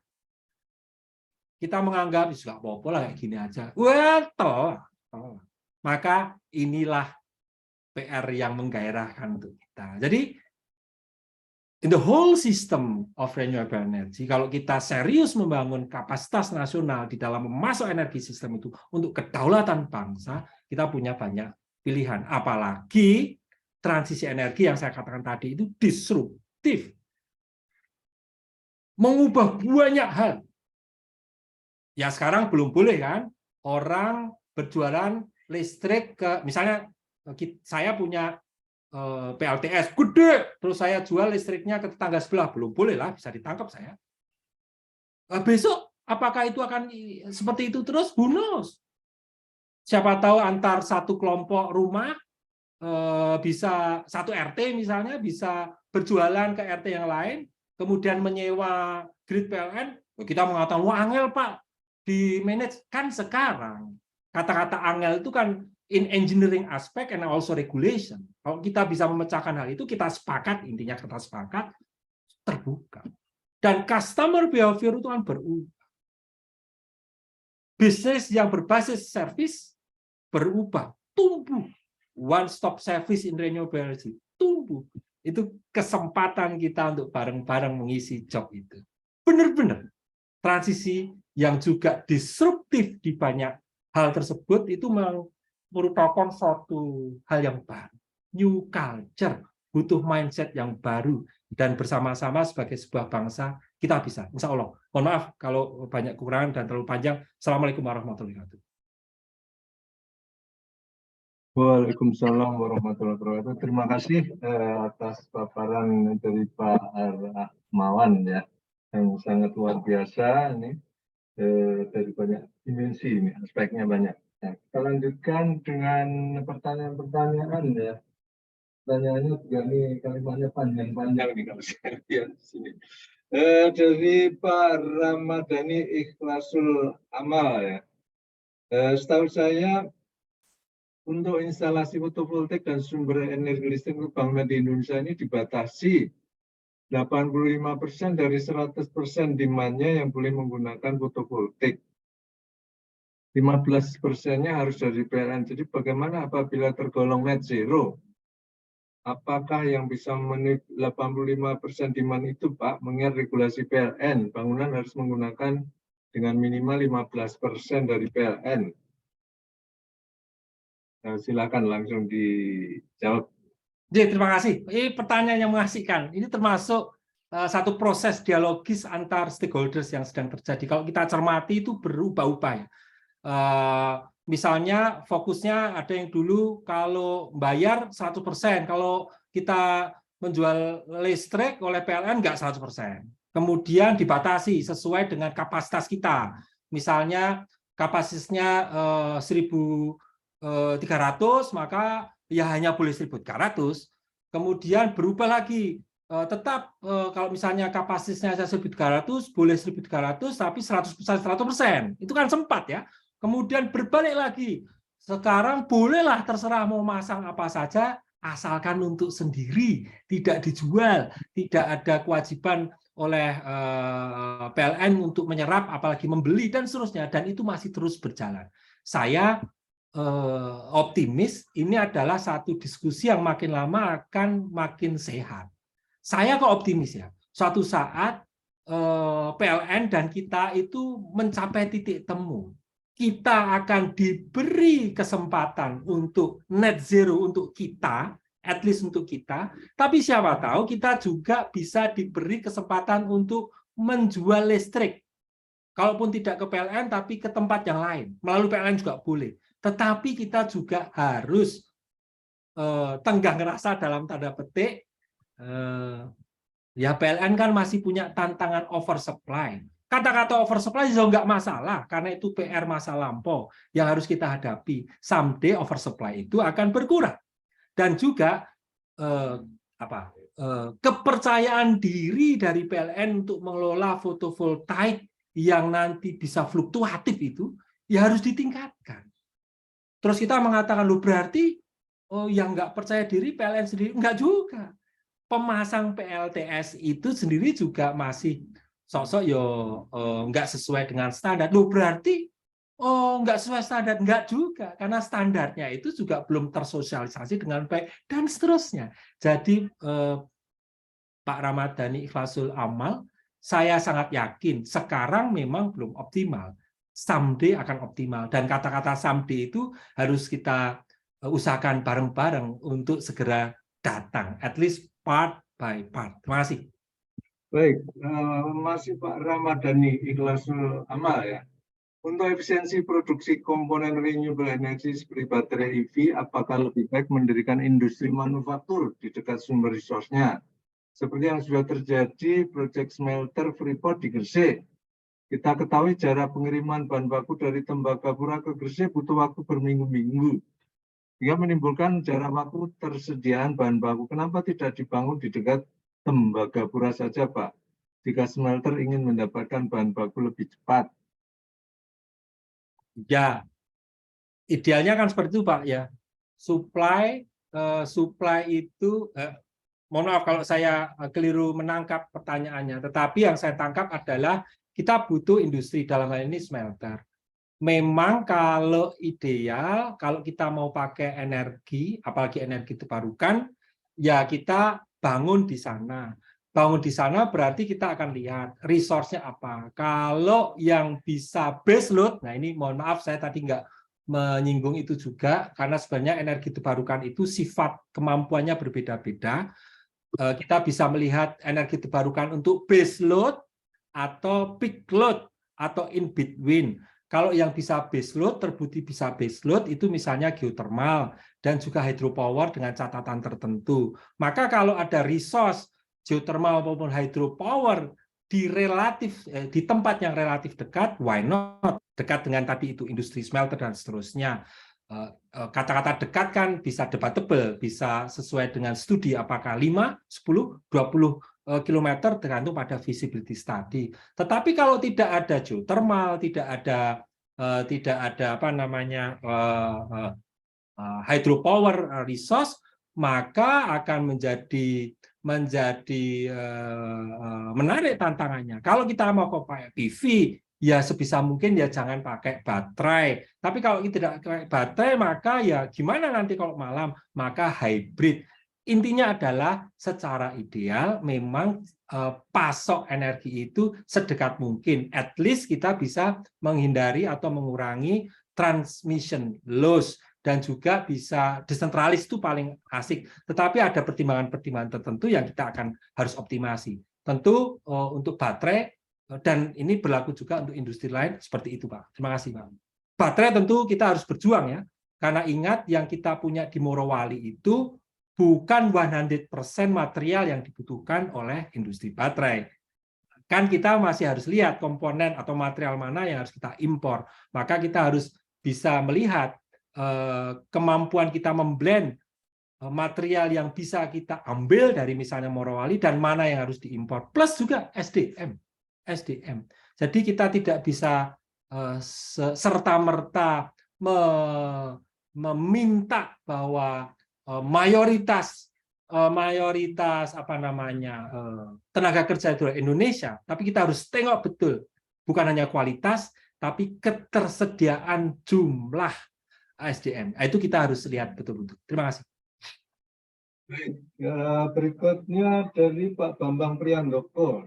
kita menganggap nggak apa-apa lah kayak gini aja. Maka inilah PR yang menggairahkan untuk kita. Jadi in the whole system of renewable energy, kalau kita serius membangun kapasitas nasional di dalam memasok energi sistem itu untuk kedaulatan bangsa, kita punya banyak pilihan. Apalagi transisi energi yang saya katakan tadi itu disruptif. Mengubah banyak hal. Ya sekarang belum boleh kan, orang berjualan listrik ke, misalnya saya punya PLTS gede, terus saya jual listriknya ke tetangga sebelah, belum boleh lah, bisa ditangkap saya. Besok apakah itu akan seperti itu terus? Who knows? Siapa tahu antar satu kelompok rumah bisa satu RT misalnya bisa berjualan ke RT yang lain, kemudian menyewa grid PLN. Kita mengatakan wah angel Pak di manage. Kan sekarang kata-kata angel itu kan in engineering aspect and also regulation. Kalau kita bisa memecahkan hal itu, kita sepakat, intinya kita sepakat, terbuka. Dan customer behavior itu kan berubah. Bisnis yang berbasis service berubah, tumbuh. One stop service in renewable energy, tumbuh. Itu kesempatan kita untuk bareng-bareng mengisi job itu. Benar-benar. Transisi yang juga disruptif di banyak hal tersebut itu merupakan suatu hal yang baru, new culture, butuh mindset yang baru, dan bersama-sama sebagai sebuah bangsa kita bisa, insya Allah. Mohon maaf kalau banyak kekurangan dan terlalu panjang. Assalamualaikum warahmatullahi wabarakatuh. Waalaikumsalam warahmatullahi wabarakatuh. Terima kasih atas paparan dari Pak Rahmawan ya, yang sangat luar biasa ini. Dari banyak dimensi ini, aspeknya banyak. Nah, kita lanjutkan dengan pertanyaan-pertanyaan ya. pertanyaannya juga nih kalimatnya panjang-panjang nih kalau saya lihat di sini. Dari Pak Ramadhani Ikhlasul Amal ya. Setahu saya untuk instalasi fotovoltaik dan sumber energi listrik terbangunan di Indonesia ini dibatasi 85% dari 100% demand-nya yang boleh menggunakan fotovoltaik. 15%-nya harus dari PLN. Jadi bagaimana apabila tergolong net zero? Apakah yang bisa memenuhi 85% demand itu, Pak, mengingat regulasi PLN, bangunan harus menggunakan dengan minimal 15% dari PLN. Nah, silakan langsung dijawab. Terima kasih. Ini pertanyaan yang mengasihkan. Ini termasuk satu proses dialogis antar stakeholders yang sedang terjadi. Kalau kita cermati itu berubah-ubah ya. Misalnya fokusnya ada yang dulu kalau bayar 100%, kalau kita menjual listrik oleh PLN nggak 100%. Kemudian dibatasi sesuai dengan kapasitas kita. Misalnya kapasitasnya 1.300, maka ya hanya boleh 1.300. Kemudian berubah lagi. Tetap kalau misalnya kapasitasnya 1.300, boleh 1.300, tapi 100%. Itu kan sempat ya. Kemudian berbalik lagi, sekarang bolehlah terserah mau masang apa saja, asalkan untuk sendiri, tidak dijual, tidak ada kewajiban oleh PLN untuk menyerap, apalagi membeli, dan seterusnya. Dan itu masih terus berjalan. Saya optimis ini adalah satu diskusi yang makin lama akan makin sehat. Saya kok optimis ya, suatu saat PLN dan kita itu mencapai titik temu. Kita akan diberi kesempatan untuk net zero untuk kita, at least untuk kita, tapi siapa tahu kita juga bisa diberi kesempatan untuk menjual listrik. Kalaupun tidak ke PLN, tapi ke tempat yang lain. Melalui PLN juga boleh. Tetapi kita juga harus tenggang rasa dalam tanda petik, ya PLN kan masih punya tantangan oversupply. Kata-kata oversupply juga nggak masalah, karena itu PR masa lampau yang harus kita hadapi. Someday oversupply itu akan berkurang. Dan juga kepercayaan diri dari PLN untuk mengelola fotovoltaik yang nanti bisa fluktuatif itu, ya harus ditingkatkan. Terus kita mengatakan, loh berarti yang nggak percaya diri PLN sendiri? Nggak juga. Pemasang PLTS itu sendiri juga masih sosok nggak sesuai dengan standar. Loh berarti nggak sesuai standar? Nggak juga, karena standarnya itu juga belum tersosialisasi dengan baik, dan seterusnya. Jadi Pak Ramadhani Ikhlasul Amal, saya sangat yakin sekarang memang belum optimal. Someday akan optimal. Dan kata-kata someday itu harus kita usahakan bareng-bareng untuk segera datang. At least part by part. Terima kasih. Baik, masih Pak Ramadhani Ikhlasul Amal ya. Untuk efisiensi produksi komponen renewable energy seperti baterai EV, apakah lebih baik mendirikan industri manufaktur di dekat sumber resource-nya? Seperti yang sudah terjadi proyek smelter Freeport di Gresik. Kita ketahui jarak pengiriman bahan baku dari Tembagapura ke Gresik butuh waktu berminggu-minggu, hingga menimbulkan jarak waktu tersediaan bahan baku. Kenapa tidak dibangun di dekat Tembagapura saja, Pak? Jika smelter ingin mendapatkan bahan baku lebih cepat. Ya, idealnya kan seperti itu, Pak. Ya, supply itu, mohon maaf kalau saya keliru menangkap pertanyaannya. Tetapi yang saya tangkap adalah kita butuh industri, dalam hal ini smelter. Memang kalau ideal, kalau kita mau pakai energi, apalagi energi terbarukan, ya kita bangun di sana. Bangun di sana berarti kita akan lihat resource-nya apa. Kalau yang bisa base load, nah ini mohon maaf saya tadi nggak menyinggung itu juga, karena sebenarnya energi terbarukan itu sifat kemampuannya berbeda-beda. Kita bisa melihat energi terbarukan untuk base load atau peak load atau in between. Kalau yang bisa base load, terbukti bisa base load, itu misalnya geothermal dan juga hydropower dengan catatan tertentu. Maka kalau ada resource geothermal maupun hydropower di tempat yang relatif dekat, why not? Dekat dengan tadi itu industri smelter dan seterusnya. kata-kata dekat kan bisa debatable, bisa sesuai dengan studi apakah 5, 10, 20 kilometer tergantung pada feasibility study. Tetapi kalau tidak ada geothermal, tidak ada apa namanya hydropower resource, maka akan menjadi menarik tantangannya. Kalau kita mau pakai PV, ya sebisa mungkin ya jangan pakai baterai. Tapi kalau tidak pakai baterai, maka ya gimana nanti kalau malam? Maka hybrid. Intinya adalah secara ideal memang pasok energi itu sedekat mungkin. At least kita bisa menghindari atau mengurangi transmission loss, dan juga bisa desentralis itu paling asik. Tetapi ada pertimbangan-pertimbangan tertentu yang kita akan harus optimasi. Tentu untuk baterai, dan ini berlaku juga untuk industri lain seperti itu, Pak. Terima kasih, Pak. Baterai tentu kita harus berjuang ya, karena ingat yang kita punya di Morowali itu bukan 100% material yang dibutuhkan oleh industri baterai. Kan kita masih harus lihat komponen atau material mana yang harus kita impor. Maka kita harus bisa melihat kemampuan kita memblend material yang bisa kita ambil dari misalnya Morowali dan mana yang harus diimpor, plus juga SDM. Jadi kita tidak bisa serta-merta meminta bahwa mayoritas apa namanya tenaga kerja itu Indonesia, tapi kita harus tengok betul bukan hanya kualitas tapi ketersediaan jumlah SDM. Itu kita harus lihat betul-betul. Terima kasih. Baik, berikutnya dari Pak Bambang Priandoko.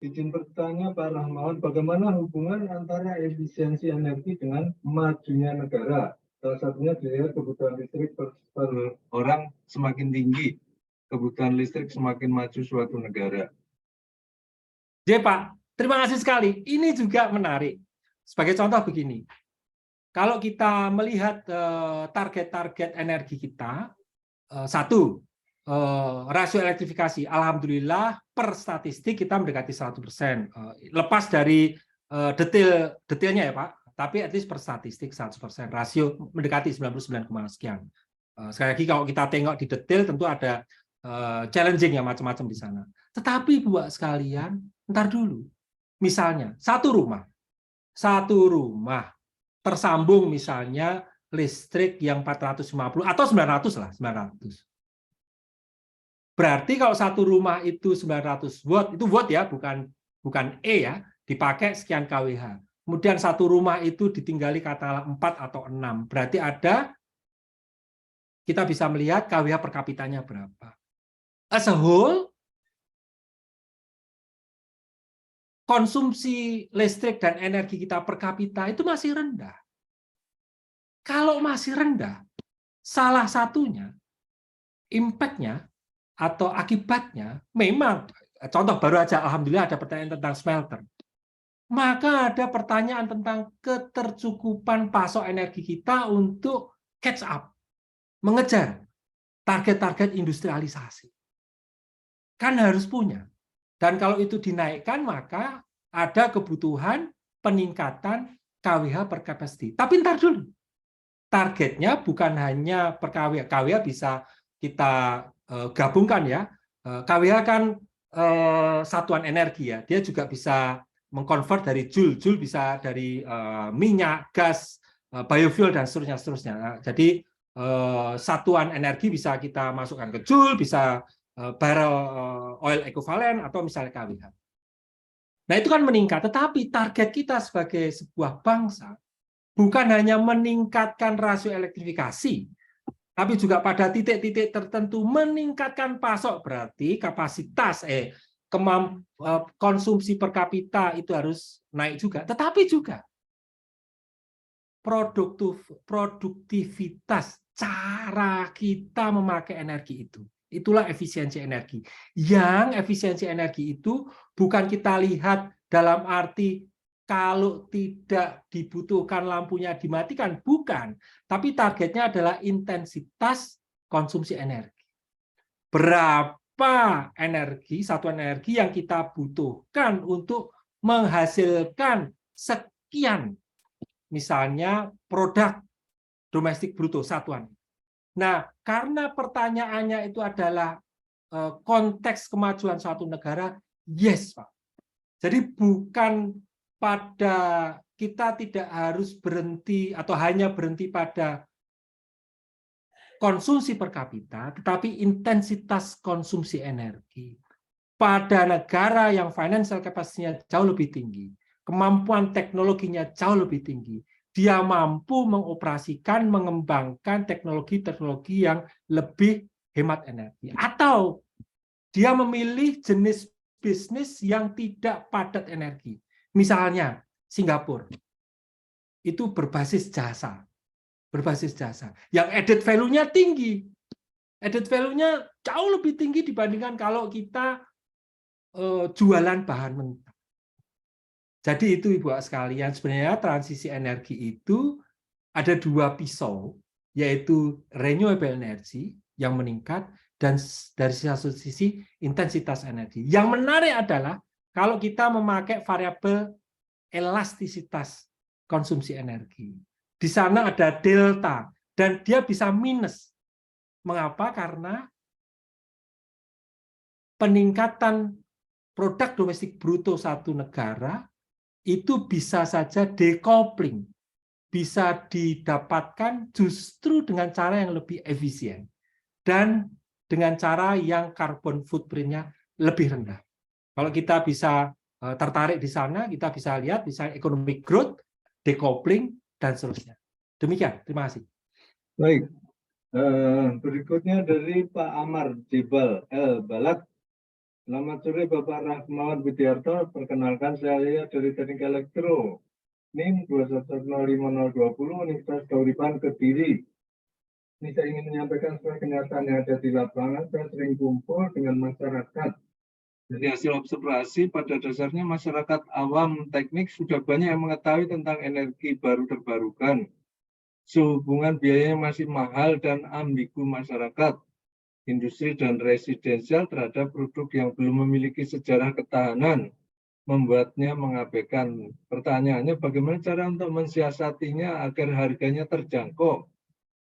Izin bertanya Pak Rahmawan, bagaimana hubungan antara efisiensi energi dengan majunya negara? Salah satunya dilihat kebutuhan listrik per orang semakin tinggi, kebutuhan listrik semakin maju suatu negara. Ya Pak, terima kasih sekali. Ini juga menarik. Sebagai contoh begini, kalau kita melihat target-target energi kita, satu, rasio elektrifikasi, alhamdulillah per statistik kita mendekati 100%. Lepas dari detailnya ya Pak, tapi at least per statistik 100%. Rasio mendekati 99, sekian. Sekali lagi kalau kita tengok di detail tentu ada challenging yang macam-macam di sana. Tetapi buat sekalian, ntar dulu. Misalnya, satu rumah tersambung misalnya listrik yang 450 atau 900 lah, 900. Berarti kalau satu rumah itu 900 watt, itu watt ya, bukan E ya, dipakai sekian kWh. Kemudian satu rumah itu ditinggali katakanlah 4 atau 6. Berarti kita bisa melihat kWh per kapitanya berapa. As a whole, konsumsi listrik dan energi kita per kapita itu masih rendah. Kalau masih rendah, salah satunya impact-nya atau akibatnya memang, contoh baru aja, alhamdulillah ada pertanyaan tentang smelter. Maka ada pertanyaan tentang ketercukupan pasok energi kita untuk catch up, mengejar target-target industrialisasi. Kan harus punya. Dan kalau itu dinaikkan, maka ada kebutuhan peningkatan kWh per capacity. Tapi ntar dulu. Targetnya bukan hanya per kWh. kWh bisa kita gabungkan ya. kWh kan satuan energi ya. Dia juga bisa mengkonvert dari joule. Joule bisa dari minyak, gas, biofuel, dan seterusnya. Jadi satuan energi bisa kita masukkan ke joule, bisa barrel oil equivalent, atau misalnya kWh. Nah itu kan meningkat, tetapi target kita sebagai sebuah bangsa bukan hanya meningkatkan rasio elektrifikasi, tapi juga pada titik-titik tertentu meningkatkan pasok, berarti kapasitas konsumsi per kapita itu harus naik juga, tetapi juga produktivitas cara kita memakai energi itu. Itulah efisiensi energi. Yang efisiensi energi itu bukan kita lihat dalam arti kalau tidak dibutuhkan lampunya dimatikan, bukan. Tapi targetnya adalah intensitas konsumsi energi. Berapa energi, satuan energi yang kita butuhkan untuk menghasilkan sekian, misalnya produk domestik bruto satuan. Nah, karena pertanyaannya itu adalah konteks kemajuan suatu negara, yes, Pak. Jadi bukan pada kita tidak harus berhenti atau hanya berhenti pada konsumsi per kapita, tetapi intensitas konsumsi energi. Pada negara yang financial capacity-nya jauh lebih tinggi, kemampuan teknologinya jauh lebih tinggi, dia mampu mengoperasikan, mengembangkan teknologi-teknologi yang lebih hemat energi. Atau dia memilih jenis bisnis yang tidak padat energi. Misalnya, Singapura. Itu berbasis jasa. Berbasis jasa. Yang added value-nya tinggi. Added value-nya jauh lebih tinggi dibandingkan kalau kita jualan bahan mentah. Jadi itu Ibu sekalian, sebenarnya transisi energi itu ada dua pisau, yaitu renewable energy yang meningkat dan dari satu sisi intensitas energi. Yang menarik adalah kalau kita memakai variabel elastisitas konsumsi energi. Di sana ada delta dan dia bisa minus. Mengapa? Karena peningkatan produk domestik bruto satu negara itu bisa saja decoupling, bisa didapatkan justru dengan cara yang lebih efisien dan dengan cara yang carbon footprint-nya lebih rendah. Kalau kita bisa tertarik di sana, kita bisa lihat misalnya economic growth, decoupling, dan seterusnya. Demikian, terima kasih. Baik, berikutnya dari Pak Amar Jebal El Balak. Selamat sore Bapak Rahmawan Widiarto, perkenalkan saya dari Teknik Elektro, NIM 2105020 Universitas Kauripan Kediri. Ini saya ingin menyampaikan sebuah kenyataan yang ada di lapangan. Saya sering kumpul dengan masyarakat. Dari hasil observasi, pada dasarnya masyarakat awam teknik sudah banyak yang mengetahui tentang energi baru terbarukan. Sehubungan biayanya masih mahal dan ambigu masyarakat, industri dan residensial terhadap produk yang belum memiliki sejarah ketahanan, membuatnya mengabaikan. Pertanyaannya, bagaimana cara untuk mensiasatinya agar harganya terjangkau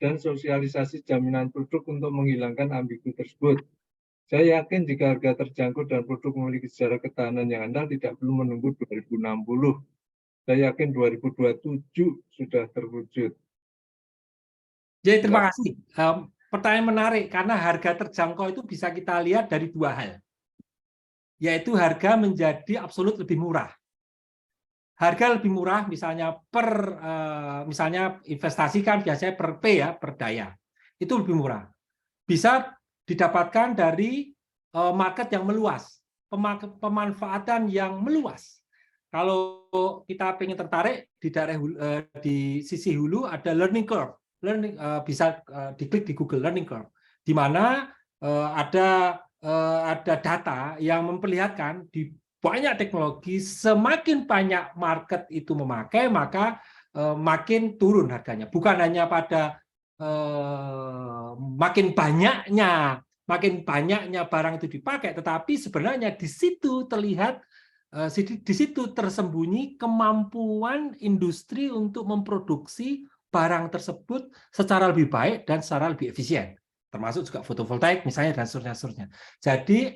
dan sosialisasi jaminan produk untuk menghilangkan ambigu tersebut. Saya yakin jika harga terjangkau dan produk memiliki sejarah ketahanan yang andal, tidak perlu menunggu 2060. Saya yakin 2027 sudah terwujud. Jadi terima kasih. Pertanyaan menarik karena harga terjangkau itu bisa kita lihat dari dua hal, yaitu harga menjadi absolut lebih murah. Harga lebih murah misalnya misalnya investasi kan biasanya per P ya, per daya. Itu lebih murah. Bisa didapatkan dari market yang meluas, pemanfaatan yang meluas. Kalau kita ingin tertarik di daerah di sisi hulu ada learning curve. Bisa diklik di Google Learning Curve, di mana ada data yang memperlihatkan di banyak teknologi semakin banyak market itu memakai, maka makin turun harganya. Bukan hanya pada makin banyaknya barang itu dipakai, tetapi sebenarnya di situ terlihat, di situ tersembunyi kemampuan industri untuk memproduksi barang tersebut secara lebih baik dan secara lebih efisien, termasuk juga fotovoltaik misalnya dan seterusnya. Jadi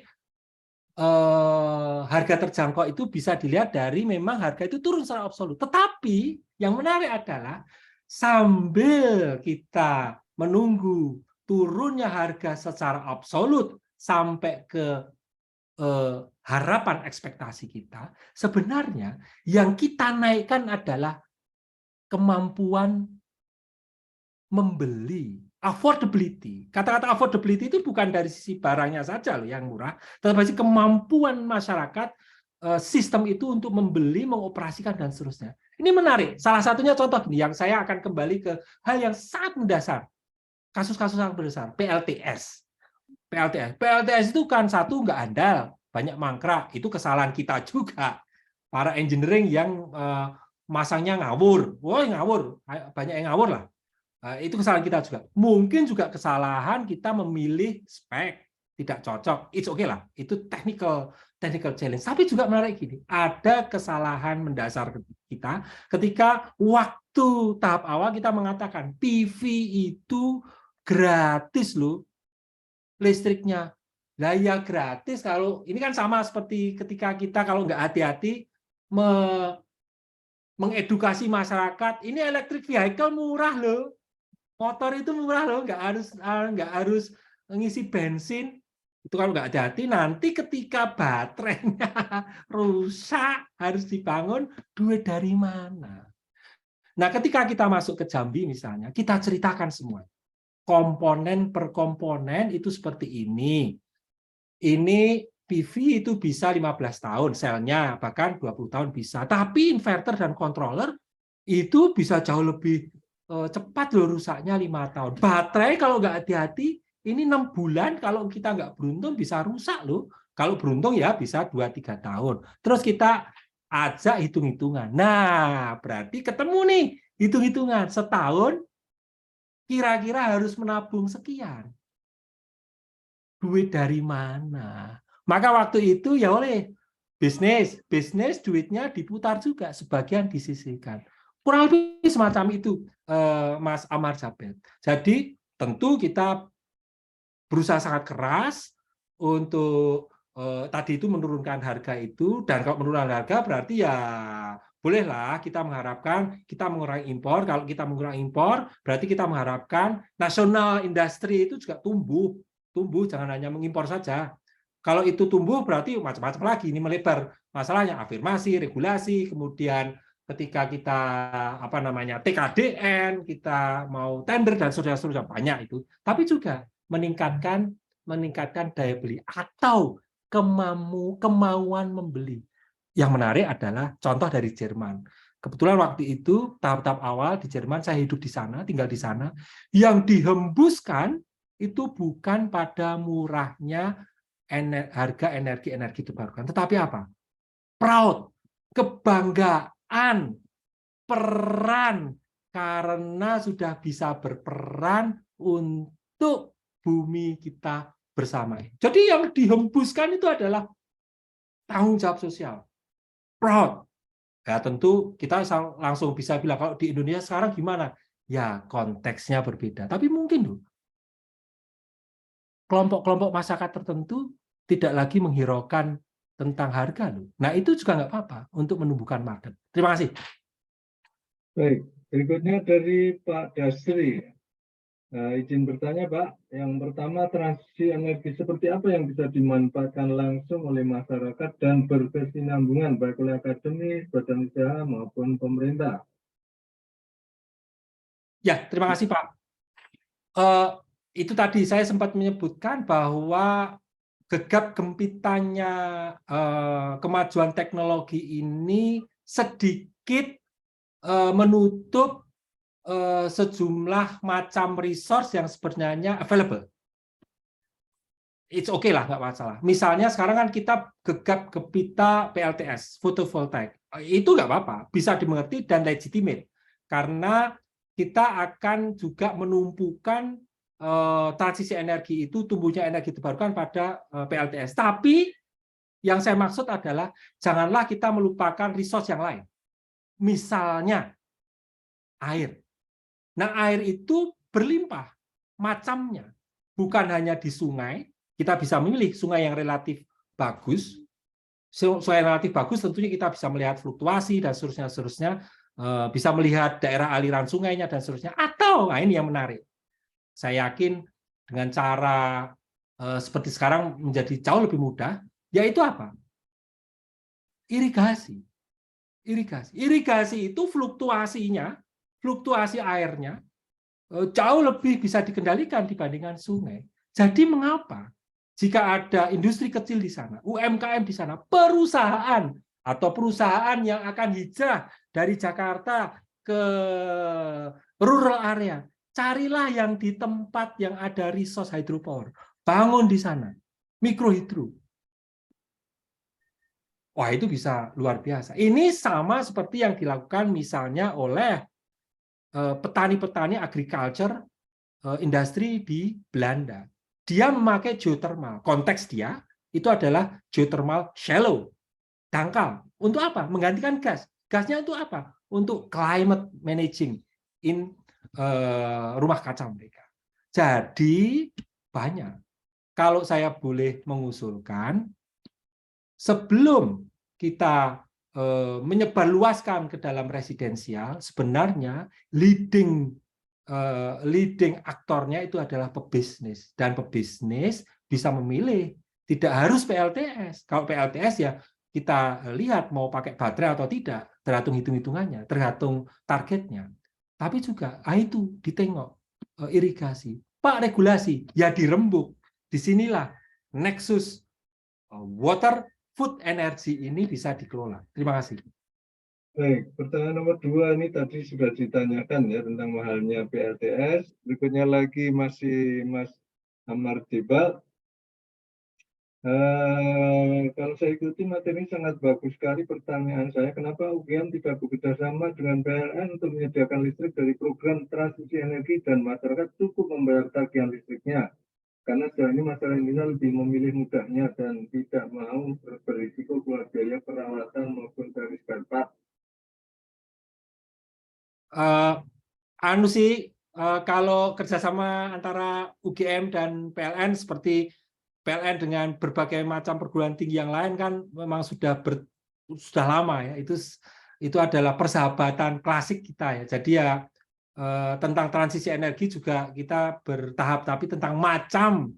harga terjangkau itu bisa dilihat dari memang harga itu turun secara absolut. Tetapi yang menarik adalah sambil kita menunggu turunnya harga secara absolut sampai ke harapan ekspektasi kita, sebenarnya yang kita naikkan adalah kemampuan membeli, affordability. Kata-kata affordability itu bukan dari sisi barangnya saja loh yang murah, tetapi kemampuan masyarakat sistem itu untuk membeli, mengoperasikan dan seterusnya. Ini menarik. Salah satunya contoh gini, yang saya akan kembali ke hal yang sangat mendasar. Kasus-kasus sangat besar, PLTS. PLTS itu kan satu nggak andal, banyak mangkrak. Itu kesalahan kita juga. Para engineering yang masangnya ngawur. Wah, ngawur. Banyak yang ngawur lah. Itu kesalahan kita juga. Mungkin juga kesalahan kita memilih spek tidak cocok. It's okay lah. Itu technical technical challenge. Tapi juga menarik gini, ada kesalahan mendasar kita ketika waktu tahap awal kita mengatakan PV itu gratis loh listriknya. Lah ya gratis, kalau ini kan sama seperti ketika kita kalau nggak hati-hati mengedukasi masyarakat, ini electric vehicle murah loh. Motor itu murah loh, nggak harus ngisi bensin. Itu kalau nggak hati-hati, nanti ketika baterainya rusak, harus dibangun, duit dari mana? Nah, ketika kita masuk ke Jambi misalnya, kita ceritakan semua. Komponen per komponen itu seperti ini. Ini PV itu bisa 15 tahun selnya, bahkan 20 tahun bisa. Tapi inverter dan controller itu bisa jauh lebih cepat loh rusaknya 5 tahun. Baterai kalau nggak hati-hati ini 6 bulan, kalau kita nggak beruntung bisa rusak loh. Kalau beruntung ya bisa 2-3 tahun. Terus kita ajak hitung-hitungan. Nah, berarti ketemu nih hitung-hitungan. Setahun kira-kira harus menabung sekian. Duit dari mana? Maka waktu itu ya oleh bisnis duitnya diputar juga, sebagian disisihkan. Kurang lebih semacam itu, Mas Amar Zabet. Jadi tentu kita berusaha sangat keras untuk tadi itu menurunkan harga itu, dan kalau menurunkan harga berarti ya bolehlah kita mengharapkan kita mengurangi impor. Kalau kita mengurangi impor, berarti kita mengharapkan nasional industri itu juga tumbuh, jangan hanya mengimpor saja. Kalau itu tumbuh berarti macam-macam lagi, ini melebar masalahnya, afirmasi, regulasi, kemudian ketika kita TKDN, kita mau tender dan seterusnya banyak itu. Tapi juga meningkatkan daya beli atau kemauan membeli. Yang menarik adalah contoh dari Jerman. Kebetulan waktu itu tahap-tahap awal di Jerman, saya hidup di sana, tinggal di sana, yang dihembuskan itu bukan pada murahnya harga energi terbarukan, tetapi apa? Proud, kebanggaan, peran, karena sudah bisa berperan untuk bumi kita bersama. Jadi yang dihembuskan itu adalah tanggung jawab sosial. Proud. Ya tentu kita langsung bisa bilang kalau di Indonesia sekarang gimana? Ya konteksnya berbeda. Tapi mungkin loh, kelompok-kelompok masyarakat tertentu tidak lagi menghiraukan tentang harga loh. Nah itu juga nggak apa-apa untuk menumbuhkan market. Terima kasih. Baik, berikutnya dari Pak Dasri. Izin bertanya Pak, yang pertama transisi energi seperti apa yang bisa dimanfaatkan langsung oleh masyarakat dan berkesinambungan baik oleh akademis, badan usaha maupun pemerintah? Ya, terima kasih Pak. Itu tadi saya sempat menyebutkan bahwa gegap gempitannya kemajuan teknologi ini sedikit menutup sejumlah macam resource yang sebenarnya available. It's okay lah, nggak masalah. Misalnya sekarang kan kita gegap gempita PLTS, fotovoltaik. Itu nggak apa-apa, bisa dimengerti dan legitimate. Karena kita akan juga menumpukan transisi energi itu, tumbuhnya energi terbarukan pada PLTS. Tapi yang saya maksud adalah janganlah kita melupakan resource yang lain. Misalnya air. Nah, air itu berlimpah macamnya. Bukan hanya di sungai, kita bisa memilih sungai yang relatif bagus. Sungai yang relatif bagus tentunya kita bisa melihat fluktuasi dan seterusnya, bisa melihat daerah aliran sungainya dan seterusnya. Atau, nah ini yang menarik. Saya yakin dengan cara seperti sekarang menjadi jauh lebih mudah, yaitu apa? Irigasi. Irigasi itu fluktuasi airnya jauh lebih bisa dikendalikan dibandingkan sungai. Jadi mengapa jika ada industri kecil di sana, UMKM di sana, perusahaan yang akan hijrah dari Jakarta ke rural area, carilah yang di tempat yang ada resource hydropower, bangun di sana, mikrohidro. Wah, itu bisa luar biasa. Ini sama seperti yang dilakukan misalnya oleh petani-petani agriculture industri di Belanda. Dia memakai geothermal. Konteks dia itu adalah geothermal shallow, dangkal. Untuk apa? Menggantikan gas. Gasnya untuk apa? Untuk climate managing in rumah kaca mereka. Jadi banyak. Kalau saya boleh mengusulkan, sebelum kita menyebarluaskan ke dalam residensial, sebenarnya leading aktornya itu adalah pebisnis, dan pebisnis bisa memilih, tidak harus PLTS. Kalau PLTS ya kita lihat mau pakai baterai atau tidak, tergantung hitung-hitungannya, tergantung targetnya. Tapi juga itu ditengok irigasi, Pak, regulasi ya dirembuk. Disinilah nexus water, food, energy ini bisa dikelola. Terima kasih. Baik, pertanyaan nomor 2 ini tadi sudah ditanyakan ya tentang mahalnya PLTS. Berikutnya lagi masih Mas Amar Debal. Kalau saya ikuti materi sangat bagus sekali. Pertanyaan saya, kenapa UGM tidak bekerjasama dengan PLN untuk menyediakan listrik dari program transisi energi dan masyarakat cukup membayar tagihan listriknya? Karena sejauh ini masyarakat Indonesia lebih memilih mudahnya dan tidak mau berisiko keluar biaya perawatan maupun dari spare part. Kalau kerjasama antara UGM dan PLN seperti PLN dengan berbagai macam perguruan tinggi yang lain kan memang sudah lama ya. Itu adalah persahabatan klasik kita ya. Jadi ya tentang transisi energi juga kita bertahap, tapi tentang macam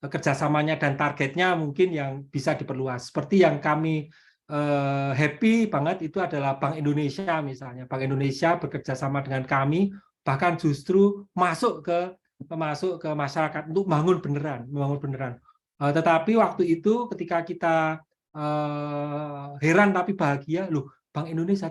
kerjasamanya dan targetnya mungkin yang bisa diperluas. Seperti yang kami happy banget itu adalah Bank Indonesia misalnya. Bank Indonesia bekerja sama dengan kami, bahkan justru masuk ke masyarakat untuk bangun beneran. Tetapi waktu itu ketika kita heran tapi bahagia, loh Bank Indonesia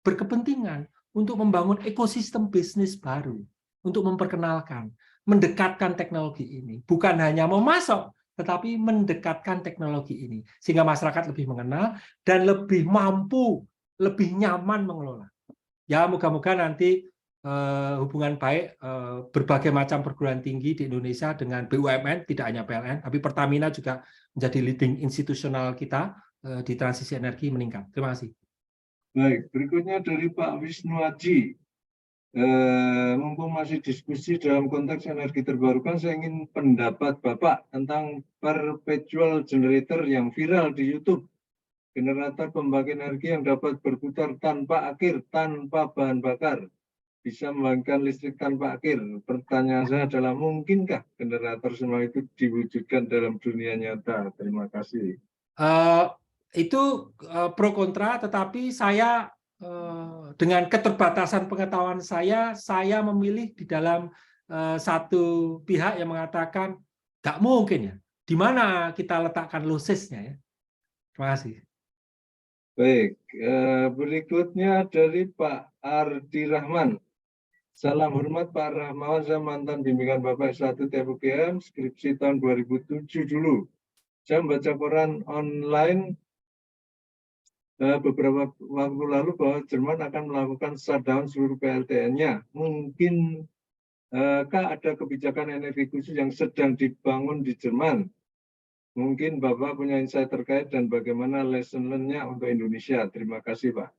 berkepentingan untuk membangun ekosistem bisnis baru, untuk memperkenalkan, mendekatkan teknologi ini. Bukan hanya memasok, tetapi mendekatkan teknologi ini. Sehingga masyarakat lebih mengenal dan lebih mampu, lebih nyaman mengelola. Ya, moga-moga nanti hubungan baik berbagai macam perguruan tinggi di Indonesia dengan BUMN, tidak hanya PLN, tapi Pertamina juga menjadi leading institusional kita di transisi energi meningkat. Terima kasih. Baik, berikutnya dari Pak Wisnu Aji. Mumpung masih diskusi dalam konteks energi terbarukan, saya ingin pendapat Bapak tentang perpetual generator yang viral di YouTube. Generator pembangkit energi yang dapat berputar tanpa akhir, tanpa bahan bakar. Bisa membangkitkan listrik tanpa akhir. Pertanyaan saya adalah, mungkinkah generator semua itu diwujudkan dalam dunia nyata? Terima kasih. Itu pro kontra, tetapi saya dengan keterbatasan pengetahuan saya memilih di dalam satu pihak yang mengatakan nggak mungkin ya. Di mana kita letakkan losesnya ya? Terima kasih. Baik, berikutnya dari Pak Ardi Rahman. Salam hormat Pak Rahmawan, saya mantan bimbingan Bapak S1 TFUGM, skripsi tahun 2007 dulu. Saya membaca koran online beberapa waktu lalu bahwa Jerman akan melakukan shutdown seluruh PLTN-nya. Mungkin ada kebijakan energi khusus yang sedang dibangun di Jerman? Mungkin Bapak punya insight terkait dan bagaimana lesson learn-nya untuk Indonesia. Terima kasih, Pak.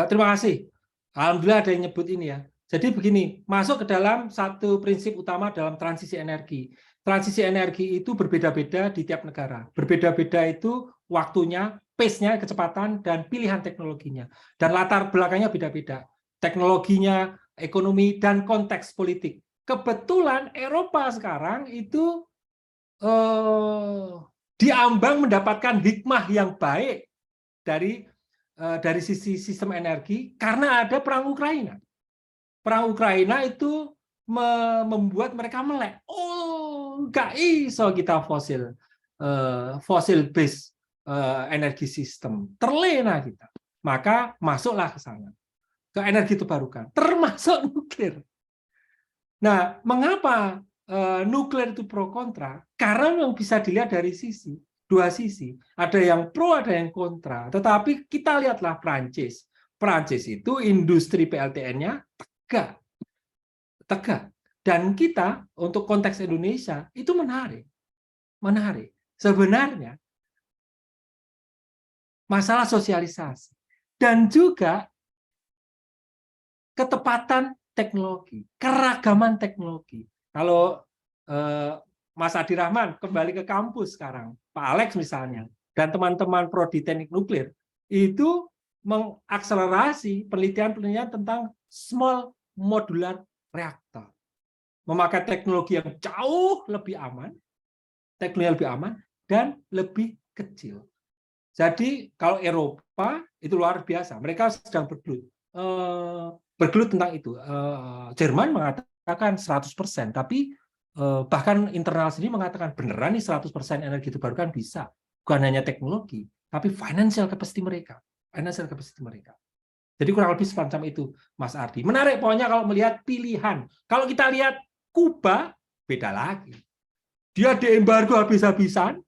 Terima kasih. Alhamdulillah ada yang nyebut ini ya. Jadi begini, masuk ke dalam satu prinsip utama dalam transisi energi. Transisi energi itu berbeda-beda di tiap negara. Berbeda-beda itu waktunya, pace-nya, kecepatan, dan pilihan teknologinya. Dan latar belakangnya beda-beda. Teknologinya, ekonomi, dan konteks politik. Kebetulan Eropa sekarang itu diambang mendapatkan hikmah yang baik dari sisi sistem energi karena ada perang Ukraina. Perang Ukraina itu membuat mereka melek. Oh, nggak iso kita fossil based energi sistem, terlena kita. Maka masuklah ke sana, ke energi terbarukan, termasuk nuklir. Nah, mengapa nuklir itu pro kontra? Karena memang bisa dilihat dari dua sisi. Ada yang pro, ada yang kontra. Tetapi kita lihatlah Prancis. Prancis itu industri PLTN-nya tegak. Dan kita untuk konteks Indonesia itu menarik. Sebenarnya masalah sosialisasi dan juga ketepatan teknologi, keragaman teknologi. Kalau Mas Adi Rahman kembali ke kampus sekarang, Pak Alex misalnya, dan teman-teman prodi teknik nuklir, itu mengakselerasi penelitian-penelitian tentang small modular reactor. Memakai teknologi yang jauh lebih aman, dan lebih kecil. Jadi kalau Eropa itu luar biasa, mereka sedang bergelut tentang itu. Jerman mengatakan 100%, tapi bahkan internal sendiri mengatakan beneran nih 100% energi terbarukan bisa. Bukan hanya teknologi, tapi financial capacity mereka. Jadi kurang lebih semacam itu, Mas Ardi. Menarik pokoknya kalau melihat pilihan. Kalau kita lihat Kuba, beda lagi. Dia diembargo habis-habisan,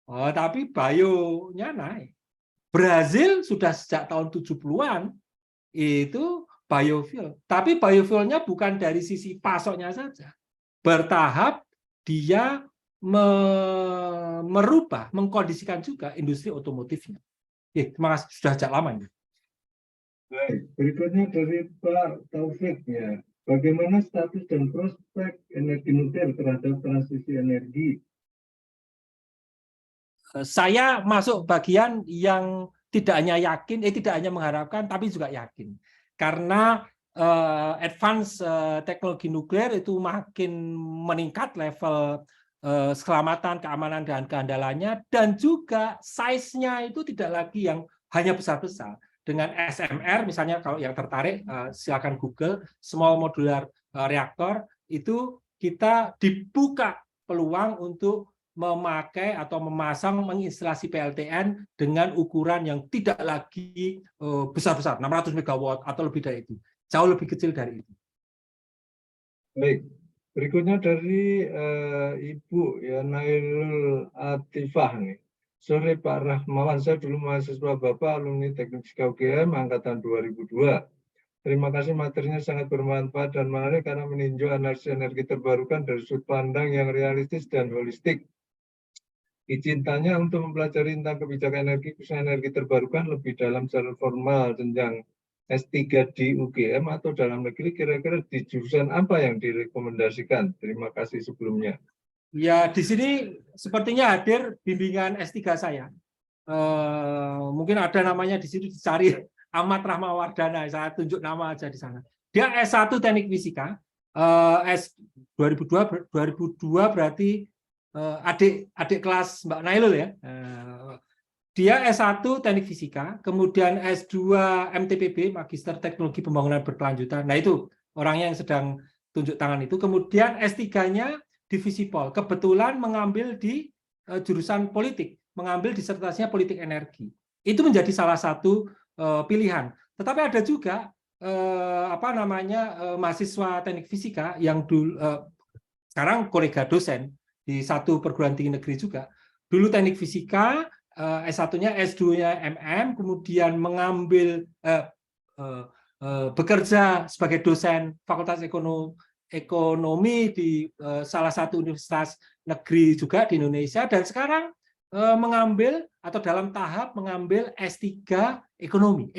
tapi bio-nya naik. Brazil sudah sejak tahun 70-an itu biofuel. Tapi biofuelnya bukan dari sisi pasoknya saja. Bertahap dia merubah, mengkondisikan juga industri otomotifnya. Terima kasih, sudah sejak lama ini. Baik, berikutnya dari Pak Taufik ya. Bagaimana status dan prospek energi nuklir terhadap transisi energi? Saya masuk bagian yang tidak hanya mengharapkan, tapi juga yakin. Karena advance teknologi nuklir itu makin meningkat level keselamatan, keamanan, dan keandalannya, dan juga size-nya itu tidak lagi yang hanya besar-besar. Dengan SMR, misalnya kalau yang tertarik, silakan Google, Small Modular Reactor, itu kita dibuka peluang untuk memakai atau memasang menginstalasi PLTN dengan ukuran yang tidak lagi besar-besar, 600 megawatt atau lebih dari itu, jauh lebih kecil dari itu. Baik, berikutnya dari Ibu ya Nailul Atifah nih. Sore Pak Rahmawan, saya dulu mahasiswa Bapak alumni Teknik Fisika UGM angkatan 2002. Terima kasih, materinya sangat bermanfaat dan menarik karena meninjau analisis energi terbarukan dari sudut pandang yang realistis dan holistik. Izin tanya untuk mempelajari tentang kebijakan energi, khususnya energi terbarukan lebih dalam jalur formal jenjang S3 di UGM atau dalam negeri, kira-kira di jurusan apa yang direkomendasikan? Terima kasih sebelumnya. Ya, di sini sepertinya hadir bimbingan S3 saya. Mungkin ada namanya di sini, dicari Ahmad Rahmawardana, saya tunjuk nama aja di sana. Dia S1 Teknik Fisika, S 2002 berarti adik kelas Mbak Nailul ya. Dia S1 Teknik Fisika, kemudian S2 MTPB, Magister Teknologi Pembangunan Berkelanjutan. Nah, itu orangnya yang sedang tunjuk tangan itu. Kemudian S3-nya di Visipol, kebetulan mengambil di jurusan politik, mengambil disertasinya politik energi. Itu menjadi salah satu pilihan. Tetapi ada juga mahasiswa teknik fisika yang dulu sekarang kolega dosen di satu perguruan tinggi negeri juga. Dulu teknik fisika, S1-nya, S2-nya MM, kemudian mengambil bekerja sebagai dosen Fakultas Ekonomi di salah satu universitas negeri juga di Indonesia, dan sekarang mengambil atau dalam tahap mengambil S3 ekonomi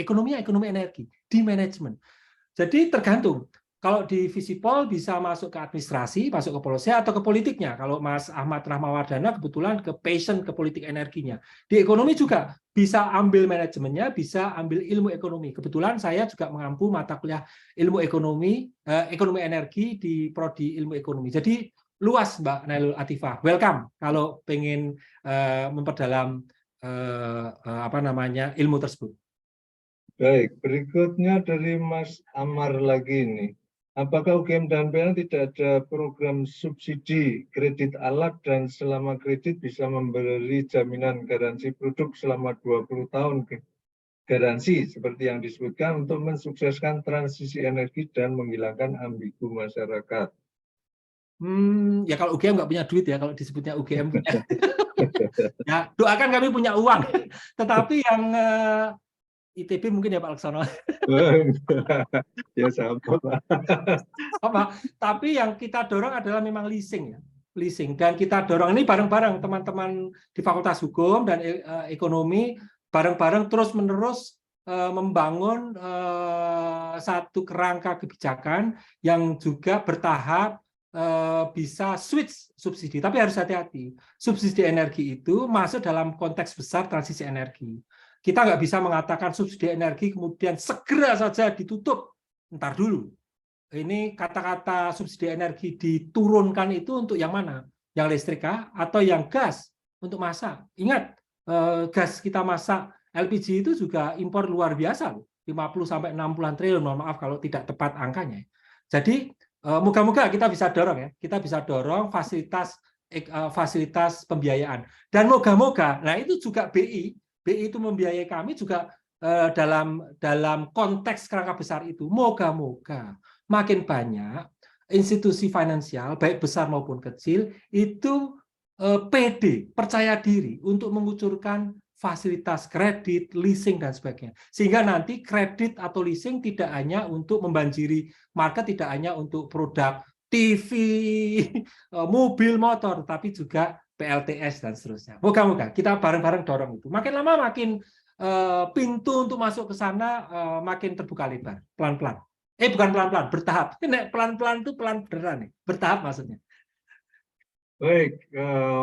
energi di manajemen. Jadi tergantung. Kalau di Visipol bisa masuk ke administrasi, masuk ke polisi atau ke politiknya. Kalau Mas Ahmad Rahmawardana kebetulan ke passion ke politik energinya. Di ekonomi juga bisa ambil manajemennya, bisa ambil ilmu ekonomi. Kebetulan saya juga mengampu mata kuliah ilmu ekonomi, ekonomi energi di prodi ilmu ekonomi. Jadi luas, Mbak Nailul Atifah. Welcome kalau pengen memperdalam ilmu tersebut. Baik, berikutnya dari Mas Amar lagi nih. Apakah UGM dan PLN tidak ada program subsidi kredit alat dan selama kredit bisa memberi jaminan garansi produk selama 20 tahun garansi seperti yang disebutkan untuk mensukseskan transisi energi dan menghilangkan ambigu masyarakat? Ya kalau UGM nggak punya duit ya, kalau disebutnya UGM punya. Ya, doakan kami punya uang. Tetapi ITB mungkin ya Pak Laksono. Ya sama. Tapi yang kita dorong adalah memang leasing ya. Leasing, dan kita dorong ini bareng-bareng teman-teman di Fakultas Hukum dan Ekonomi bareng-bareng terus-menerus membangun satu kerangka kebijakan yang juga bertahap bisa switch subsidi, tapi harus hati-hati. Subsidi energi itu masuk dalam konteks besar transisi energi. Kita nggak bisa mengatakan subsidi energi kemudian segera saja ditutup. Ntar dulu. Ini kata-kata subsidi energi diturunkan itu untuk yang mana? Yang listrik kah? Atau yang gas untuk masak? Ingat, gas kita masak LPG itu juga impor luar biasa, 50-60 triliun, mohon maaf kalau tidak tepat angkanya. Jadi, moga-moga kita bisa dorong ya, kita bisa dorong fasilitas pembiayaan. Dan moga-moga, nah itu juga BI itu membiayai kami juga dalam konteks kerangka besar itu, moga-moga makin banyak institusi finansial, baik besar maupun kecil, itu pede, percaya diri untuk mengucurkan fasilitas kredit, leasing, dan sebagainya. Sehingga nanti kredit atau leasing tidak hanya untuk membanjiri market, tidak hanya untuk produk TV, mobil, motor, tapi juga PLTS dan seterusnya. Moga-moga kita bareng-bareng dorong itu. Makin lama makin pintu untuk masuk ke sana makin terbuka lebar, pelan-pelan. Bukan pelan-pelan, bertahap. Pelan-pelan itu pelan beneran nih, bertahap maksudnya. Baik,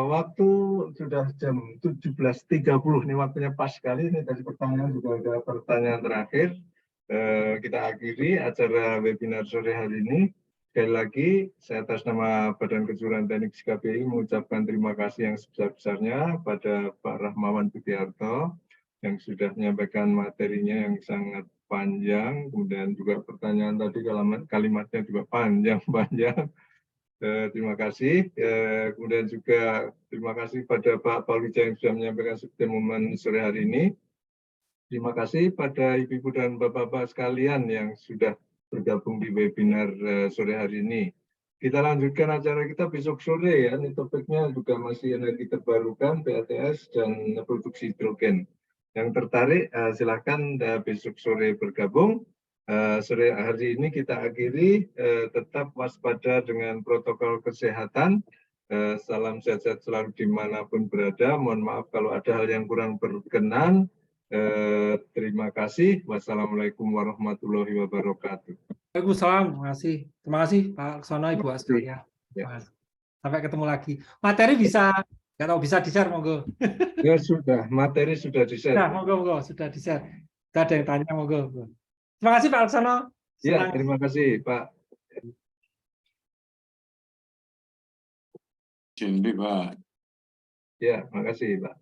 waktu sudah jam 17.30, ini waktunya pas sekali. Ini tadi pertanyaan juga ada pertanyaan terakhir. Kita akhiri acara webinar sore hari ini. Sekali lagi, saya atas nama Badan Kejuruan Teknik KPI mengucapkan terima kasih yang sebesar-besarnya pada Pak Rahmawan Budiarto yang sudah menyampaikan materinya yang sangat panjang, kemudian juga pertanyaan tadi kalimatnya juga panjang-panjang. Terima kasih. Kemudian juga terima kasih pada Pak Paulija yang sudah menyampaikan momen sore hari ini. Terima kasih pada ibu-ibu dan bapak-bapak sekalian yang sudah bergabung di webinar sore hari ini. Kita lanjutkan acara kita besok sore ya. Ini topiknya juga masih energi terbarukan, PLTS, dan produksi hidrogen. Yang tertarik silakan besok sore bergabung. Sore hari ini kita akhiri, tetap waspada dengan protokol kesehatan. Salam sehat-sehat selalu dimanapun berada. Mohon maaf kalau ada hal yang kurang berkenan. Terima kasih. Wassalamualaikum warahmatullahi wabarakatuh. Waalaikumsalam. Terima kasih Pak Laksono, Ibu Astoria. Sampai ketemu lagi. Materi bisa, nggak tahu bisa di-share monggo. Ya sudah, materi sudah di-share. Nah, monggo sudah di-share. Ada yang tanya monggo. Terima kasih Pak Laksono. Ya, terima kasih Pak. Pak. Ya, terima kasih Pak.